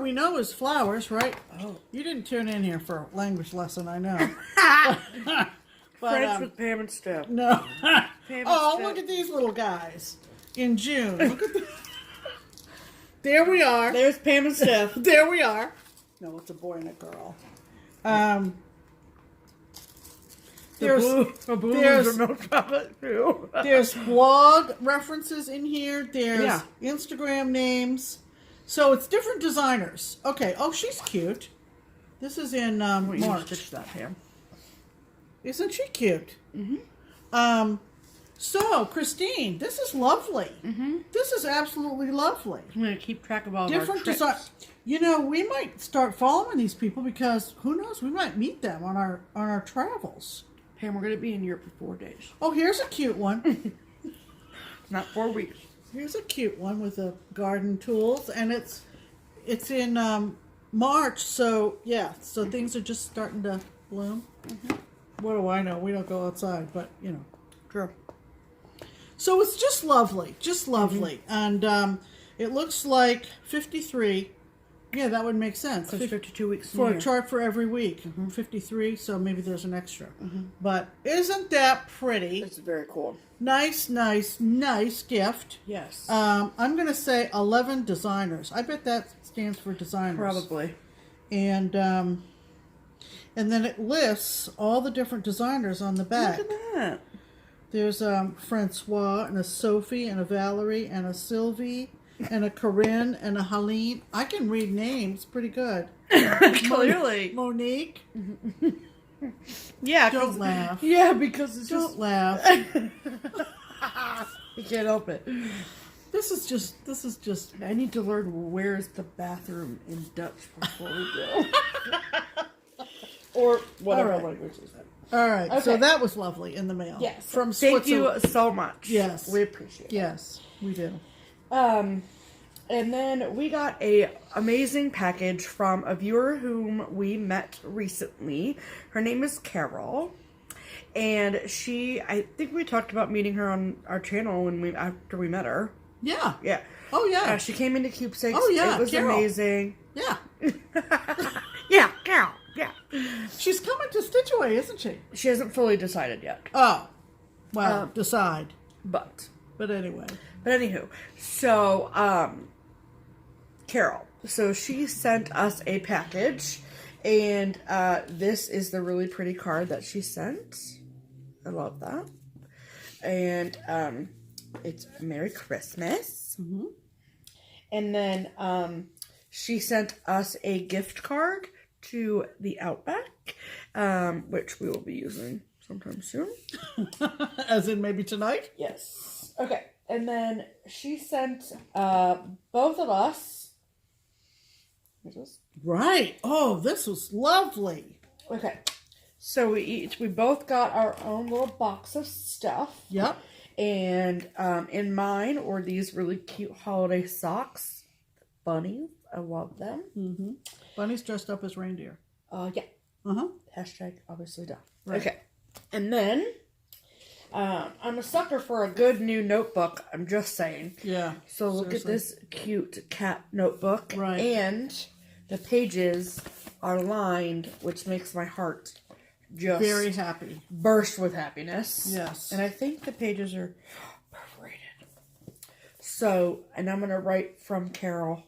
we know is flowers, right? Oh. You didn't tune in here for a language lesson, I know. But, French with Pam and Steph. No. Pam and Oh, Steph. look at these little guys. In June. Look at There we are. There's Pam and Steph. There we are. No, it's a boy and a girl. There's blog references in here. There's Instagram names. So it's different designers. Okay. Oh, she's cute. This is in March. Stitch that, Pam. Isn't she cute? Mm-hmm. So, Christine, this is lovely. Mm-hmm. This is absolutely lovely. I'm going to keep track of all different designs. You know, we might start following these people because who knows? We might meet them on our travels. Pam, we're going to be in Europe for 4 days. Oh, here's a cute one. Not 4 weeks. Here's a cute one with the garden tools, and it's in March. So yeah, so things are just starting to bloom. Mm-hmm. What do I know? We don't go outside, but you know. True. So it's just lovely, and it looks like 53. Yeah, that would make sense. That's 52 weeks for a chart for every week. 53, so maybe there's an extra. But isn't that pretty? It's very cool. Nice gift. Yes. I'm going to say 11 designers. I bet that stands for designers. Probably. And then it lists all the different designers on the back. Look at that. There's Francois and a Sophie and a Valerie and a Sylvie and a Corinne and a Helene. I can read names pretty good. Clearly. Monique. Yeah. Don't laugh. Yeah, because it's Don't laugh. You can't help it. This is just. I need to learn where's the bathroom in Dutch before we go. Or whatever language is that. All right, okay. So that was lovely in the mail. Yes. From Thank Switzerland. you so much. Yes. We appreciate it. Yes, we do. And then we got a amazing package from a viewer whom we met recently. Her name is Carol. And I think we talked about meeting her on our channel after we met her. Yeah. Yeah. Oh, yeah. She came into Keepsakes. Oh, yeah. It was Carol. amazing. Yeah. Yeah, Carol. Yeah. She's coming to Stitch Away, isn't she? She hasn't fully decided yet. Oh. Well, decide. But anyway. But anywho, so, Carol. So she sent us a package, and this is the really pretty card that she sent. I love that. And it's Merry Christmas. Mm-hmm. And then she sent us a gift card to the Outback, which we will be using sometime soon. As in maybe tonight? Yes. Okay. And then she sent both of us. Right. Oh, this was lovely. Okay. So we both got our own little box of stuff. Yep. And in mine were these really cute holiday socks. Bunnies. I love them. Mm-hmm. Bunnies dressed up as reindeer. Yeah. Uh-huh. Hashtag obviously done. Right. Okay. And then I'm a sucker for a good new notebook. I'm just saying. Yeah. So look at this cute cat notebook. Right. And the pages are lined, which makes my heart just very happy. Burst with happiness. Yes. And I think the pages are perforated. So, and I'm going to write from Carol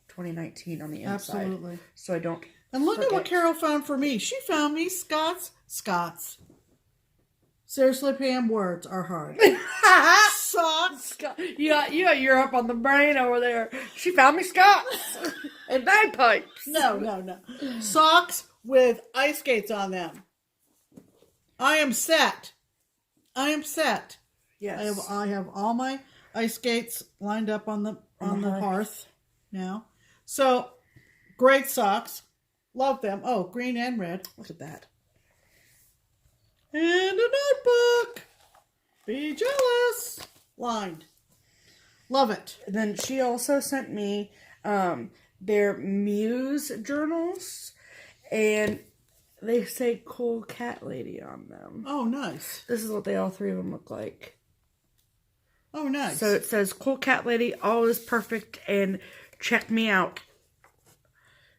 2019 on the inside. Absolutely. So I don't And look forget. at what Carol found for me. She found me Scots. Seriously, Pam, words are hard. Socks. You got Europe on the brain over there. She found me Scots and bagpipes. No. Socks with ice skates on them. I am set. Yes. I have all my ice skates lined up on the hearth now. So, great socks. Love them. Oh, green and red. Look at that. And a notebook. Be jealous. Lined. Love it. And then she also sent me their Muse journals, and they say cool cat lady on them. Oh, nice. This is what all three of them look like. Oh, nice. So it says, cool cat lady, all is perfect, and check me out.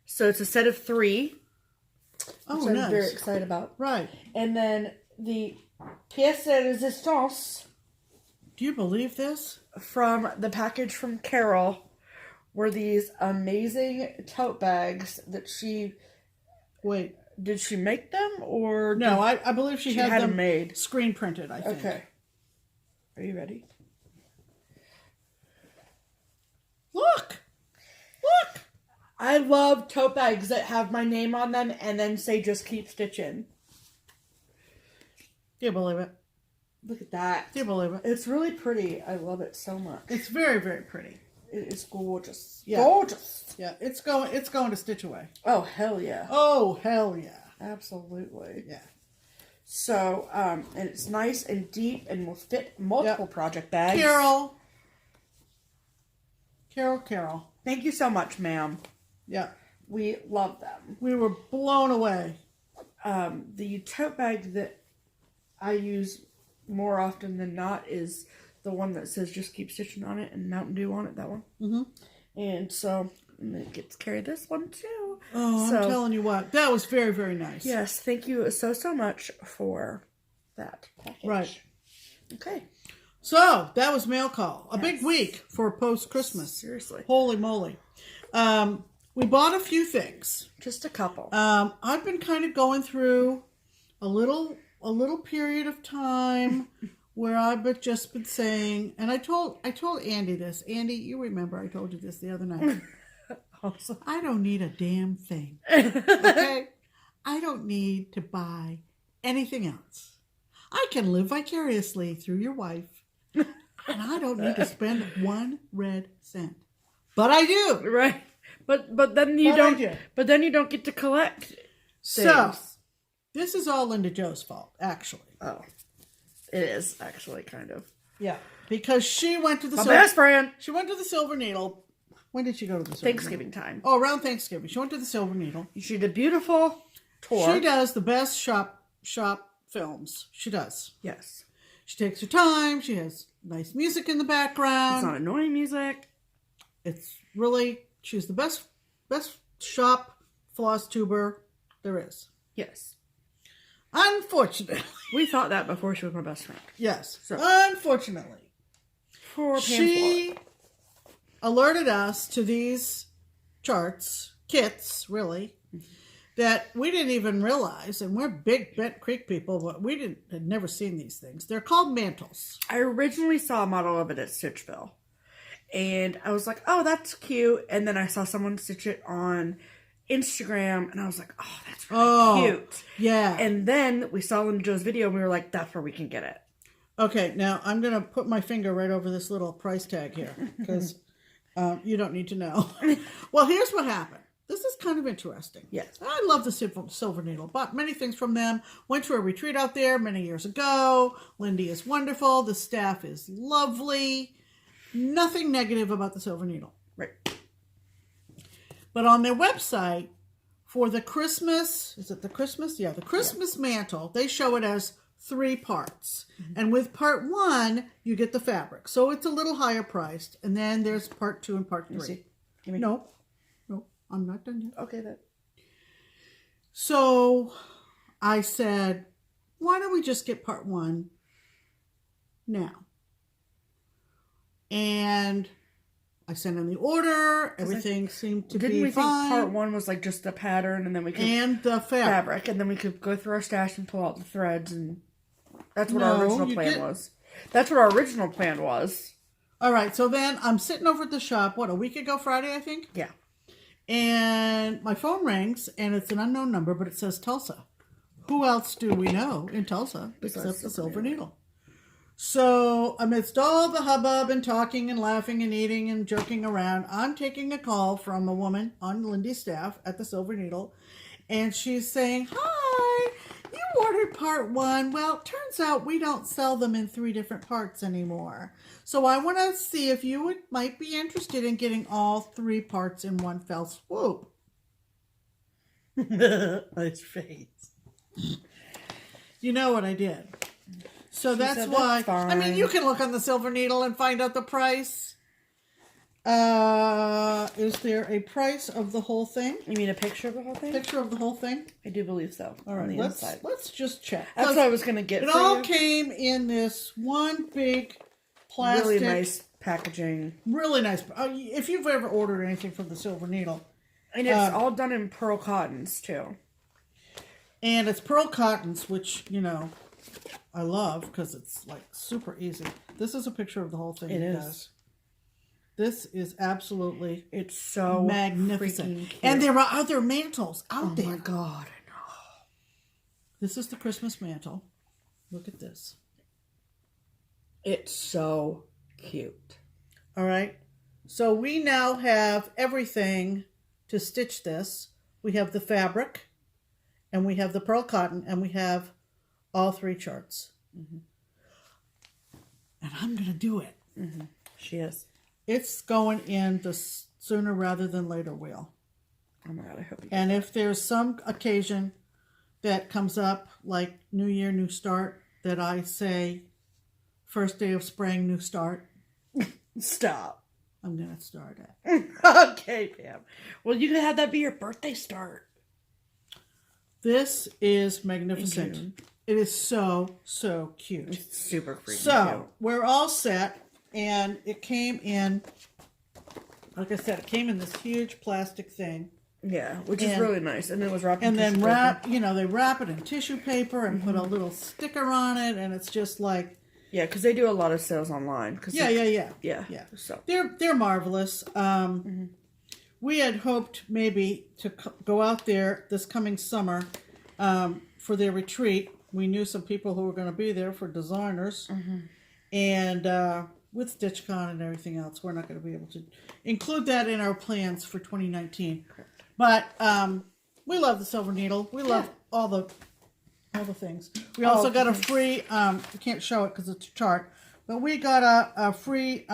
So it's a set of 3. Oh, which nice. I'm very excited about. Right. And then the pièce de résistance. Do you believe this? From the package from Carol were these amazing tote bags that she... Wait. Did she make them, or... No, I believe she had them made. Screen printed, I think. Okay. Are you ready? Look! Look! I love tote bags that have my name on them and then say, just keep stitching. Do you believe it? Look at that. Do you believe it? It's really pretty. I love it so much. It's very, very pretty. It is gorgeous. Yeah. Gorgeous. Yeah, it's going to Stitch Away. Oh, hell yeah. Oh, hell yeah. Absolutely. Yeah. So, and it's nice and deep and will fit multiple project bags. Carol. Thank you so much, ma'am. Yeah. We love them. We were blown away. The tote bag that I use more often than not is the one that says just keep stitching on it and Mountain Dew on it, that one. Mm-hmm. And so it gets to carry this one too. Oh, I'm telling you what. That was very, very nice. Yes, thank you so much for that package. Right. Okay. So, that was Mail Call. A big week for post-Christmas. Seriously. Holy moly. We bought a few things. Just a couple. I've been kind of going through a little period of time where I've just been saying, and I told Andy this. Andy, you remember I told you this the other night. Awesome. I don't need a damn thing. Okay? I don't need to buy anything else. I can live vicariously through your wife, and I don't need to spend 1 red cent. But I do. Right. But then you don't. But then you don't get to collect things. So this is all Linda Jo's fault, actually. Oh, it is actually kind of. Yeah, because she went to the best friend. She went to the Silver Needle. When did she go to the Silver Thanksgiving time. Oh, around Thanksgiving. She went to the Silver Needle. She did a beautiful tour. She does the best shop films. She does. Yes. She takes her time. She has nice music in the background. It's not annoying music. It's really, she's the best shop floss tuber there is. Yes. Unfortunately. We thought that before she was my best friend. Yes. So, unfortunately. Poor She alerted us to these kits, really, that we didn't even realize, and we're big Bent Creek people, but we had never seen these things. They're called mantles. I originally saw a model of it at Stitchville, and I was like, oh, that's cute, and then I saw someone stitch it on Instagram, and I was like, oh, that's really cute. Yeah. And then we saw Linda Jo's video, and we were like, that's where we can get it. Okay, now I'm going to put my finger right over this little price tag here, because you don't need to know. Well, here's what happened. This is kind of interesting. Yes. I love the Silver Needle. Bought many things from them. Went to a retreat out there many years ago. Lindy is wonderful. The staff is lovely. Nothing negative about the Silver Needle. Right. But on their website, for the Christmas, is it the Christmas? Yeah, the Christmas mantle, they show it as 3 parts. Mm-hmm. And with part 1, you get the fabric. So it's a little higher priced. And then there's part 2 and part 3. No, I'm not done yet. Okay, then. So I said, why don't we just get part 1 now? And I sent in the order. Everything seemed to be fine. Didn't we think part 1 was like just the pattern, and then we could and the fabric, and then we could go through our stash and pull out the threads, and that's what our original plan was. That's what our original plan was. All right. So then I'm sitting over at the shop. What, a week ago Friday, I think. Yeah. And my phone rings, and it's an unknown number, but it says Tulsa. Who else do we know in Tulsa except the Silver Needle? So amidst all the hubbub and talking and laughing and eating and joking around, I'm taking a call from a woman on Lindy's staff at the Silver Needle, and she's saying, hi, you ordered part 1. Well, turns out we don't sell them in 3 different parts anymore. So I want to see if you might be interested in getting all 3 parts in one fell swoop. Nice face. You know what I did. So She that's said why. that's fine. I mean, you can look on the Silver Needle and find out the price. Is there a price of the whole thing? You mean a picture of the whole thing? Picture of the whole thing? I do believe so. All right, let's just check. That's what I was gonna get. It for all you. came in this one big plastic, Really nice packaging. really nice. If you've ever ordered anything from the Silver Needle, And it's all done in pearl cottons too. and it's pearl cottons, which I love because it's like super easy. This is a picture of the whole thing. It is. Guys. This is absolutely It's so magnificent. cute. And there are other mantles out there. Oh my god, I know. This is the Christmas mantle. Look at this. It's so cute. All right. So we now have everything to stitch this. We have the fabric, and we have the pearl cotton, and we have all 3 charts. Mm-hmm. And I'm going to do it. Mm-hmm. She is. It's going in the sooner rather than later wheel. Oh my god, I hope you And if there's some occasion that comes up, like New Year, New Start, that I say, first day of spring, new start, stop. I'm going to start it. Okay, Pam. Well, you can have that be your birthday start. This is magnificent. It is so, so cute. It's super freaking So, cute. we're all set, and it came in, like I said, it came in this huge plastic thing. Yeah, which is really nice. And it was wrapped in And then tissue paper. they wrap it in tissue paper and put a little sticker on it, and it's just like... Yeah, because they do a lot of sales online. Yeah. So They're marvelous. We had hoped maybe to go out there this coming summer for their retreat. We knew some people who were going to be there for designers. And with StitchCon and everything else, we're not going to be able to include that in our plans for 2019. Correct. But we love the Silver Needle. We love all the things. We also got a free, we can't show it because it's a chart, but we got a free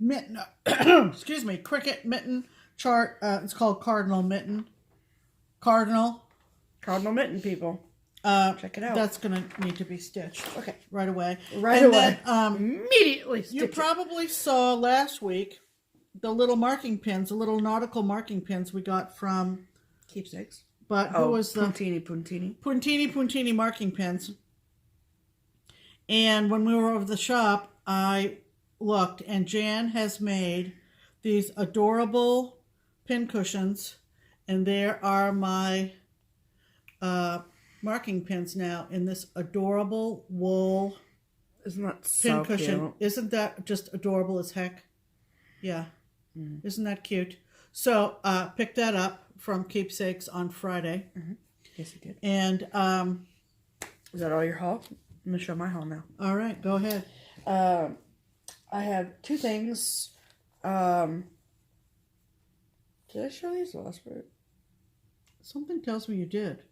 mitten, excuse me, cricket mitten chart. It's called Cardinal Mitten. Cardinal Mitten, people. Check it out. That's going to need to be stitched. Okay. Right away. Then, immediately stitch you probably saw last week the little marking pins, the little nautical marking pins we got from Keepsakes. But who was the... Puntini marking pins. And when we were over the shop, I looked, and Jan has made these adorable pin cushions. And there are my marking pins now in this adorable wool Isn't that pin so cushion. cute? Isn't that just adorable as heck? Yeah. Isn't that cute? So picked that up from Keepsakes on Friday. Yes, you did. And is that all your haul? I'm gonna show my haul now. All right, go ahead. I have 2 things. Did I show these last week? Something tells me you did.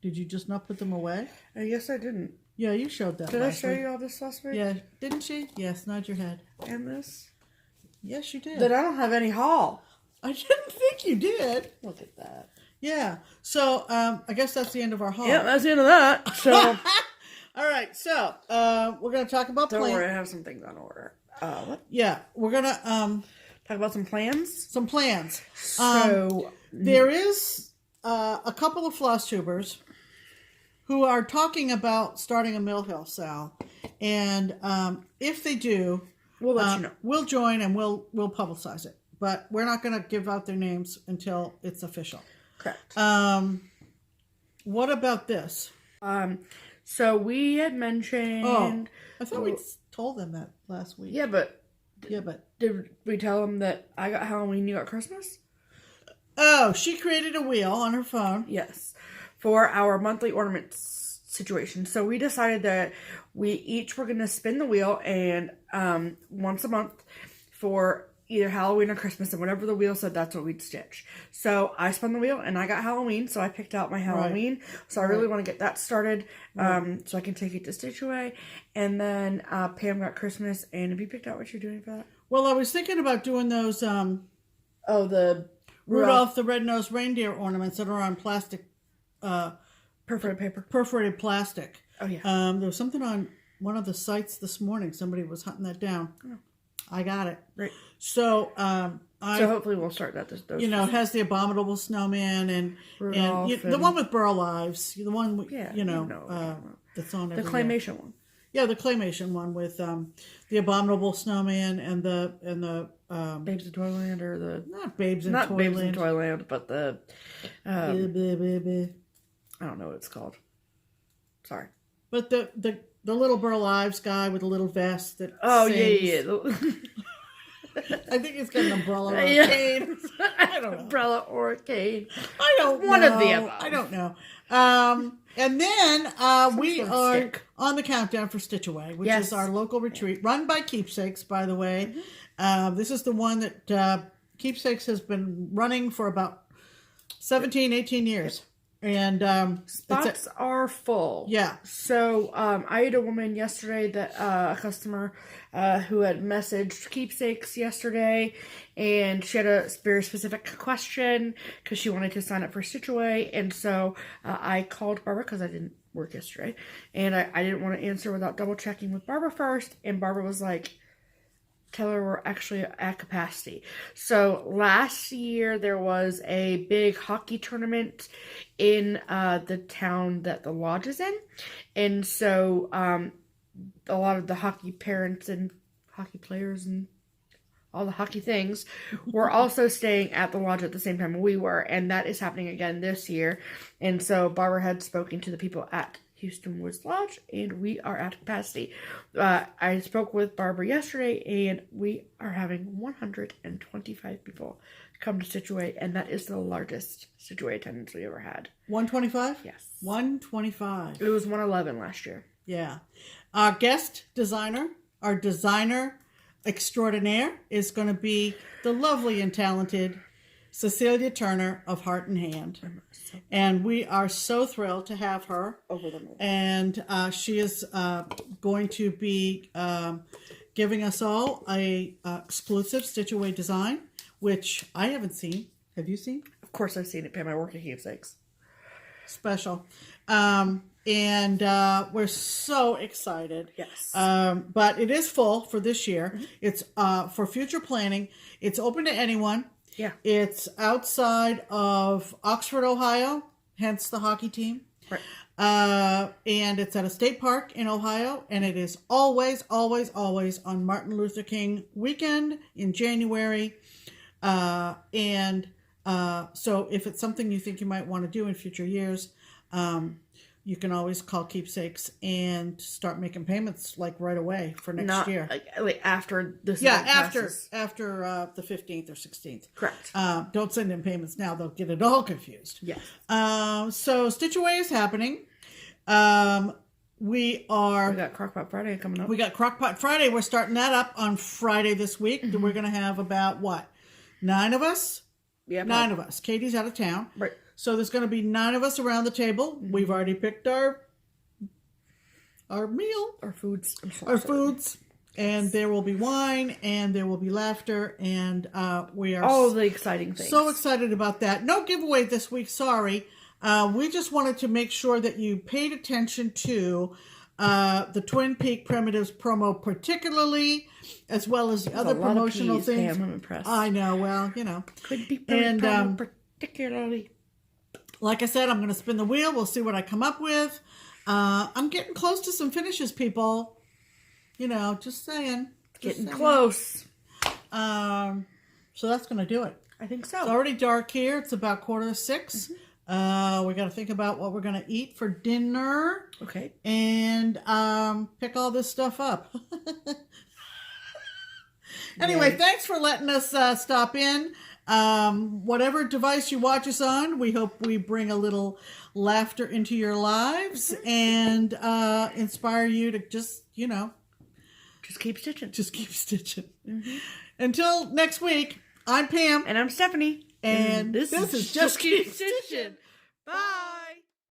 Did you just not put them away? I guess I didn't. Yeah, you showed that. Did I last show week. you all this last week? Yeah, didn't she? Yes, nod your head. And this? Yes, you did. Then I don't have any haul. I didn't think you did. Look at that. Yeah. So I guess that's the end of our haul. Yeah, that's the end of that. So all right. So we're gonna talk about don't worry, I have some things on order. What? Yeah, we're gonna talk about some plans. Some plans. So there is a couple of floss tubers who are talking about starting a Mill Hill, Sal, and if they do, we'll let you know. We'll join and we'll publicize it, but we're not going to give out their names until it's official. Correct. What about this? So we had mentioned. Oh, I thought we told them that last week. Yeah, but did we tell them that I got Halloween, you got Christmas? Oh, she created a wheel on her phone. Yes, for our monthly ornaments situation. So we decided that we each were going to spin the wheel, and once a month for either Halloween or Christmas, and whatever the wheel said, that's what we'd stitch. So I spun the wheel, and I got Halloween, so I picked out my Halloween. Right. So I really want to get that started, so I can take it to Stitch Away. And then Pam got Christmas, and have you picked out what you're doing for that? Well, I was thinking about doing those... the Rudolph the Red-Nosed Reindeer ornaments that are on plastic... perforated paper. Perforated plastic. Oh, yeah. There was something on one of the sites this morning. Somebody was hunting that down. Oh. I got it. Right. So, so hopefully we'll start that. Those it has the Abominable Snowman and the one with Burl Lives. The one, that's on every the claymation one. Yeah, the claymation one with the Abominable Snowman and the Babes in Toyland or the not Babes in not Toyland. Babes in Toyland, but the I don't know what it's called. Sorry, but the little Burl Lives guy with the little vest that yeah. I think he's got an umbrella or a cane. I don't know. Umbrella or a cane. I don't know. One of the above. I don't know. And then we are on the countdown for Stitch Away, which is our local retreat run by Keepsakes, by the way. This is the one that Keepsakes has been running for about 17, 18 years. And spots are full. Yeah. So I had a woman yesterday that a customer who had messaged Keepsakes yesterday, and she had a very specific question because she wanted to sign up for Stitch Away, and so I called Barbara because I didn't work yesterday, and I didn't want to answer without double checking with Barbara first, and Barbara was like, tell her we're actually at capacity. So last year there was a big hockey tournament in the town that the lodge is in, and so a lot of the hockey parents and hockey players and all the hockey things were also staying at the lodge at the same time we were, and that is happening again this year. And so Barbara had spoken to the people at Houston Woods Lodge, and we are at capacity. I spoke with Barbara yesterday, and we are having 125 people come to Stitch Away, and that is the largest Stitch Away attendance we ever had. 125? Yes. 125. It was 111 last year. Yeah. Our guest designer, our designer extraordinaire, is going to be the lovely and talented Cecilia Turner of Heart and Hand. And we are so thrilled to have her. Over the moon. And she is going to be giving us all a exclusive Stitch Away design, which I haven't seen. Have you seen? Of course I've seen it, Pam. I work at Keepsakes. Special. And we're so excited. Yes. But it is full for this year. Mm-hmm. It's for future planning. It's open to anyone. Yeah. It's outside of Oxford, Ohio, hence the hockey team. Right. And it's at a state park in Ohio, and it is always, always, always on Martin Luther King weekend in January. So if it's something you think you might want to do in future years, you can always call Keepsakes and start making payments like right away for next year. Like after this. Yeah, after the 15th or 16th. Correct. Don't send in payments now; they'll get it all confused. Yes. So Stitch Away is happening. We got Crockpot Friday coming up. We got Crockpot Friday. We're starting that up on Friday this week. Mm-hmm. We're going to have about 9 of us. Yeah, 9 of us. Katie's out of town. Right. So there's going to be 9 of us around the table. Mm-hmm. We've already picked our meal. Our foods. Foods. And there will be wine, and there will be laughter, and we are... all the exciting things. So excited about that. No giveaway this week, sorry. We just wanted to make sure that you paid attention to the Twin Peak Primitives promo particularly, as well as the other promotional things. Pam, I'm impressed. I know, well, Twin Peak promo particularly. Like I said, I'm going to spin the wheel. We'll see what I come up with. I'm getting close to some finishes, people. Just saying. Getting close. So that's going to do it. I think so. It's already dark here. It's about 5:45. Mm-hmm. We got to think about what we're going to eat for dinner. Okay. And pick all this stuff up. Anyway, thanks for letting us stop in. Whatever device you watch us on, we hope we bring a little laughter into your lives and inspire you to just keep stitching. Just keep stitching. Mm-hmm. Until next week, I'm Pam. And I'm Stephanie. And this is Just Keep Stitching. Bye.